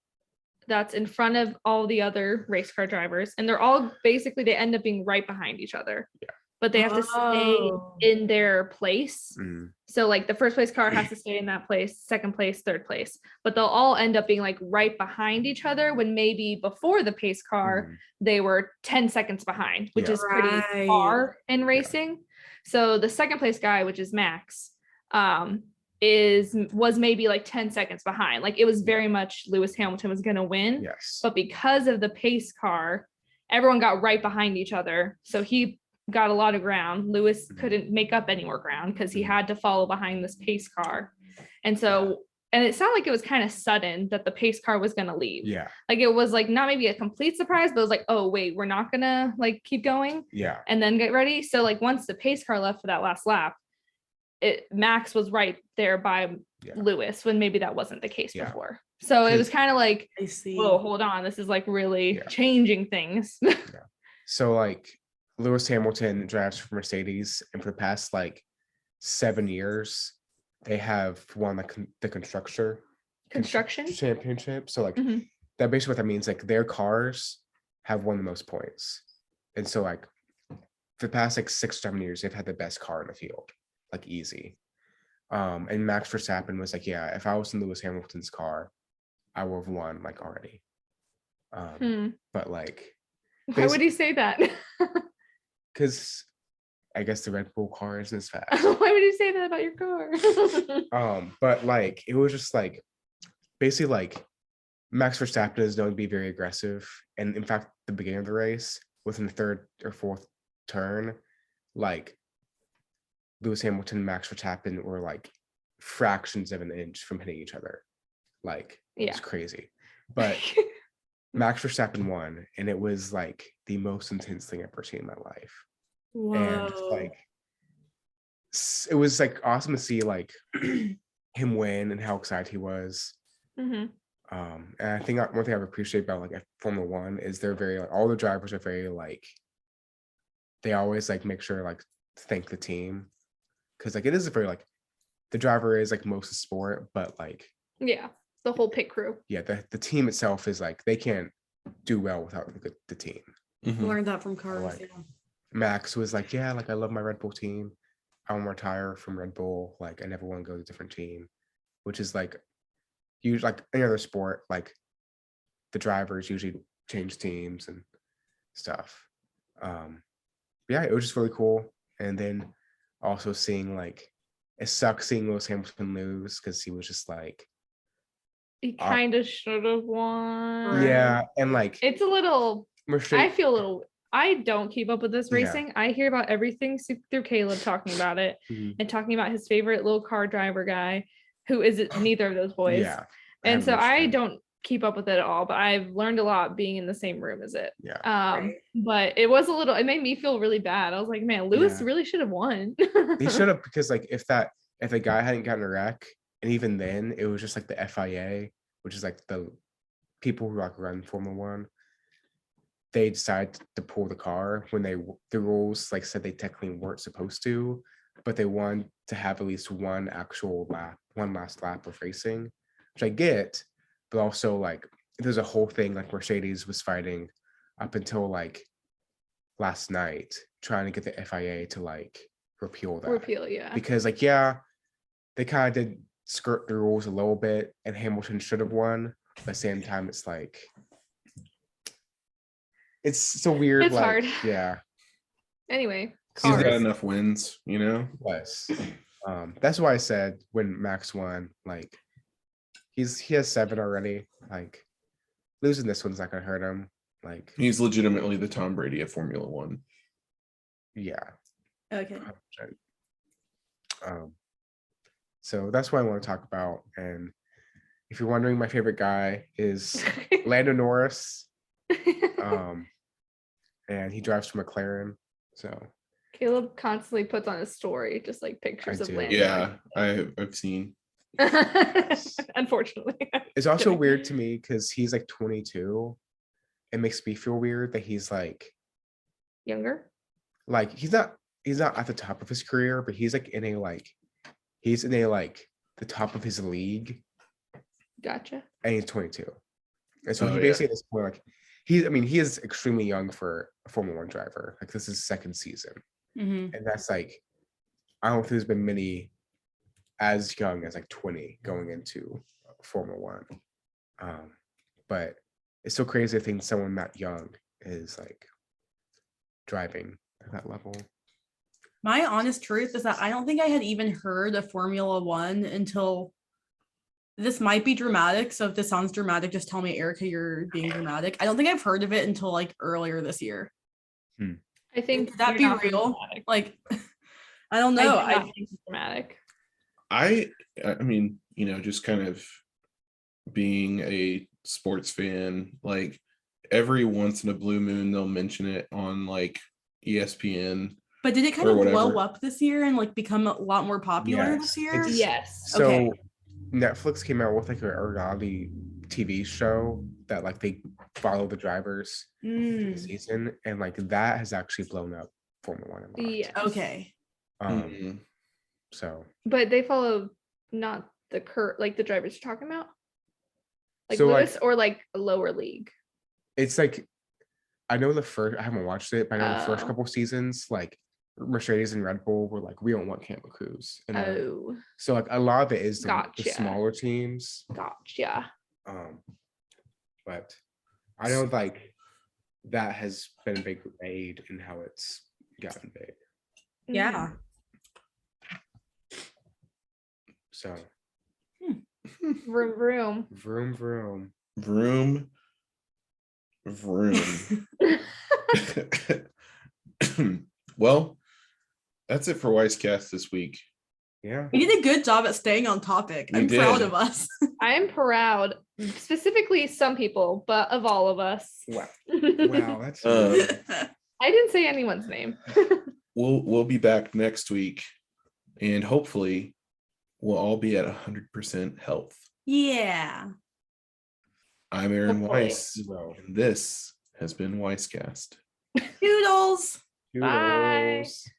Speaker 6: that's in front of all the other race car drivers, and they're all basically, they end up being right behind each other.
Speaker 5: Yeah.
Speaker 6: But they have to stay
Speaker 3: Oh.
Speaker 6: in their place.
Speaker 5: Mm,
Speaker 6: So like the first place car has to stay in that place, second place, third place. But they'll all end up being like right behind each other when maybe before the pace car,
Speaker 5: mm,
Speaker 6: they were 10 seconds behind, which
Speaker 5: Yeah.
Speaker 6: is pretty
Speaker 3: Right.
Speaker 6: far in racing. So the second place guy, which is Max, was maybe like 10 seconds behind. Like it was very much Lewis Hamilton was gonna win.
Speaker 5: yes.
Speaker 6: But because of the pace car, everyone got right behind each other. So he got a lot of ground. Lewis
Speaker 5: Mhm.
Speaker 6: couldn't make up any more ground because he
Speaker 5: Mhm.
Speaker 6: had to follow behind this pace car. And so, and it sounded like it was kind of sudden that the pace car was gonna leave.
Speaker 5: Yeah.
Speaker 6: Like it was like not maybe a complete surprise, but it was like, oh wait, we're not gonna like keep going
Speaker 5: Yeah.
Speaker 6: and then get ready. So like once the pace car left for that last lap, Max was right there by
Speaker 5: Yeah.
Speaker 6: Lewis when maybe that wasn't the case
Speaker 5: Yeah.
Speaker 6: before. So it was
Speaker 5: Cause-
Speaker 6: kind of like,
Speaker 3: I see.
Speaker 6: whoa, hold on, this is like really
Speaker 5: Yeah.
Speaker 6: changing things.
Speaker 5: So like Lewis Hamilton drives for Mercedes, and for the past like 7 years, they have won the
Speaker 6: Construction.
Speaker 5: championship. So like
Speaker 6: Mhm.
Speaker 5: that basically what that means, like their cars have won the most points. And so like for the past like 6-7 years, they've had the best car in the field, like easy. And Max Verstappen was like, yeah, if I was in Lewis Hamilton's car, I would have won like already. But like,
Speaker 6: Why would he say that?
Speaker 5: because I guess the Red Bull car isn't as fast.
Speaker 6: Why would you say that about your car?
Speaker 5: But like it was just like basically like Max Verstappen is known to be very aggressive. And in fact, the beginning of the race, within the third or fourth turn, like Lewis Hamilton and Max Verstappen were like fractions of an inch from hitting each other. Like
Speaker 6: Yeah.
Speaker 5: it's crazy. But Max Verstappen won, and it was like the most intense thing I've ever seen in my life. And
Speaker 3: Whoa.
Speaker 5: like it was like awesome to see like him win and how excited he was.
Speaker 6: Mhm.
Speaker 5: And I think one thing I appreciate about like Formula One is they're very like all the drivers are very like they always like make sure like thank the team, because like it is a very like the driver is like most of the sport, but like
Speaker 6: Yeah, the whole pit crew.
Speaker 5: yeah, the team itself is like they can't do well without the team.
Speaker 4: Mhm.
Speaker 3: Learned that from Cars.
Speaker 5: like-
Speaker 3: yeah.
Speaker 5: Max was like, yeah, like I love my Red Bull team. I want to retire from Red Bull. Like I never want to go to a different team, which is like usually like any other sport, like the drivers usually change teams and stuff. Yeah, it was just really cool. And then also seeing like it sucks seeing Lewis Hamilton lose because he was just like,
Speaker 6: He kind of should have won.
Speaker 5: yeah, and like
Speaker 6: It's a little, I
Speaker 5: Mercedes,
Speaker 6: feel a little, I don't keep up with this
Speaker 5: Yeah.
Speaker 6: racing. I hear about everything through Caleb talking about it
Speaker 5: Mhm.
Speaker 6: and talking about his favorite little car driver guy who is neither of those boys.
Speaker 5: yeah,
Speaker 6: And so
Speaker 5: haven't
Speaker 6: I
Speaker 5: watched
Speaker 6: don't keep up with it at all, but I've learned a lot being in the same room as it.
Speaker 5: Yeah.
Speaker 3: Right.
Speaker 6: But it was a little, it made me feel really bad. I was like, man, Lewis
Speaker 5: Yeah.
Speaker 6: really should have won.
Speaker 5: He should have, because like if the guy hadn't gotten a wreck, and even then it was just like the FIA, which is like the people who like run Formula One, they decided to pull the car when the rules like said they technically weren't supposed to, but they wanted to have at least one last lap of racing, which I get, but also like there's a whole thing like Mercedes was fighting up until like last night trying to get the FIA to like repeal that.
Speaker 6: Repeal, yeah.
Speaker 5: Because like yeah, they kind of did skirt the rules a little bit, and Hamilton should have won, but at the same time it's like it's so weird.
Speaker 6: It's
Speaker 5: like,
Speaker 6: hard.
Speaker 5: Yeah.
Speaker 6: Anyway,
Speaker 4: He's got
Speaker 6: cars.
Speaker 4: enough wins, you know.
Speaker 5: Yes. That's why I said when Max won, like he has 7 already. Like losing this one's not gonna hurt him. Like
Speaker 4: He's legitimately the Tom Brady of Formula One.
Speaker 5: yeah.
Speaker 3: Okay.
Speaker 5: 100%. So that's what I want to talk about. And if you're wondering, my favorite guy is Lando Norris. And he drives for McLaren. So
Speaker 6: Caleb constantly puts on his story just like pictures
Speaker 5: I
Speaker 6: of
Speaker 5: do.
Speaker 6: Lando.
Speaker 4: Yeah, I've seen.
Speaker 6: Unfortunately.
Speaker 5: It's also
Speaker 6: Kidding.
Speaker 5: weird to me because he's like 22. It makes me feel weird that he's
Speaker 6: Younger.
Speaker 5: like he's not at the top of his career, but he's like in a the top of his league,
Speaker 6: Gotcha.
Speaker 5: and he's 22. And so
Speaker 4: Oh,
Speaker 5: he
Speaker 4: yeah.
Speaker 5: basically at this point, like he is extremely young for a Formula One driver. Like this is his second season.
Speaker 3: Mhm.
Speaker 5: And that's like, I don't think there's been many as young as like 20 going into Formula One. But it's so crazy to think someone that young is like driving at that level.
Speaker 3: My honest truth is that I don't think I had even heard of Formula One until this might be dramatic. So if this sounds dramatic, just tell me, Erica, you're being dramatic. I don't think I've heard of it until like earlier this year.
Speaker 6: I think
Speaker 3: Could that
Speaker 6: you're
Speaker 3: be
Speaker 6: not being
Speaker 3: real?
Speaker 6: dramatic.
Speaker 3: Like, I don't
Speaker 6: I
Speaker 3: know.
Speaker 6: do not
Speaker 3: I
Speaker 6: think it's dramatic.
Speaker 4: I mean, just kind of being a sports fan, like every once in a blue moon they'll mention it on like ESPN.
Speaker 3: but did it kind
Speaker 4: Or
Speaker 3: of blow
Speaker 4: whatever.
Speaker 3: up this year and like become a lot more popular
Speaker 5: Yes,
Speaker 3: this year?
Speaker 5: it's-
Speaker 6: Yes.
Speaker 5: So
Speaker 3: Okay.
Speaker 5: Netflix came out with like a reality TV show that like they follow the drivers through the
Speaker 3: Mm,
Speaker 5: season, and like that has actually blown up Formula One a lot.
Speaker 6: Yes.
Speaker 3: okay.
Speaker 4: Mhm.
Speaker 5: So
Speaker 6: But they follow not the like the drivers you're talking about? Like
Speaker 5: So, like-
Speaker 6: Lewis or like a lower league?
Speaker 5: it's like, I know I haven't watched it, but I know the first
Speaker 6: Oh.
Speaker 5: couple seasons, like Mercedes and Red Bull were like, we don't want Campbell Cruz. And
Speaker 6: Oh,
Speaker 5: so like a lot of it is the
Speaker 6: Gotcha.
Speaker 5: smaller teams.
Speaker 6: gotcha.
Speaker 5: But I know like that has been a big aid in how it's gotten big.
Speaker 3: Yeah.
Speaker 5: So
Speaker 6: Vroom vroom.
Speaker 5: vroom vroom.
Speaker 4: Vroom. Vroom. Well, that's it for Wisecast this week.
Speaker 5: Yeah.
Speaker 3: We did a good job at staying on topic.
Speaker 4: We
Speaker 3: I'm proud
Speaker 4: did.
Speaker 3: of us.
Speaker 6: I am proud, specifically some people, but of all of us.
Speaker 5: Wow. Wow, that's
Speaker 6: I didn't say anyone's name.
Speaker 4: We'll be back next week, and hopefully we'll all be at 100% health.
Speaker 3: Yeah.
Speaker 4: I'm Aaron
Speaker 6: Hopefully.
Speaker 4: Weiss, and this has been Weisscast.
Speaker 3: Doodles.
Speaker 6: Bye.
Speaker 5: Doodles.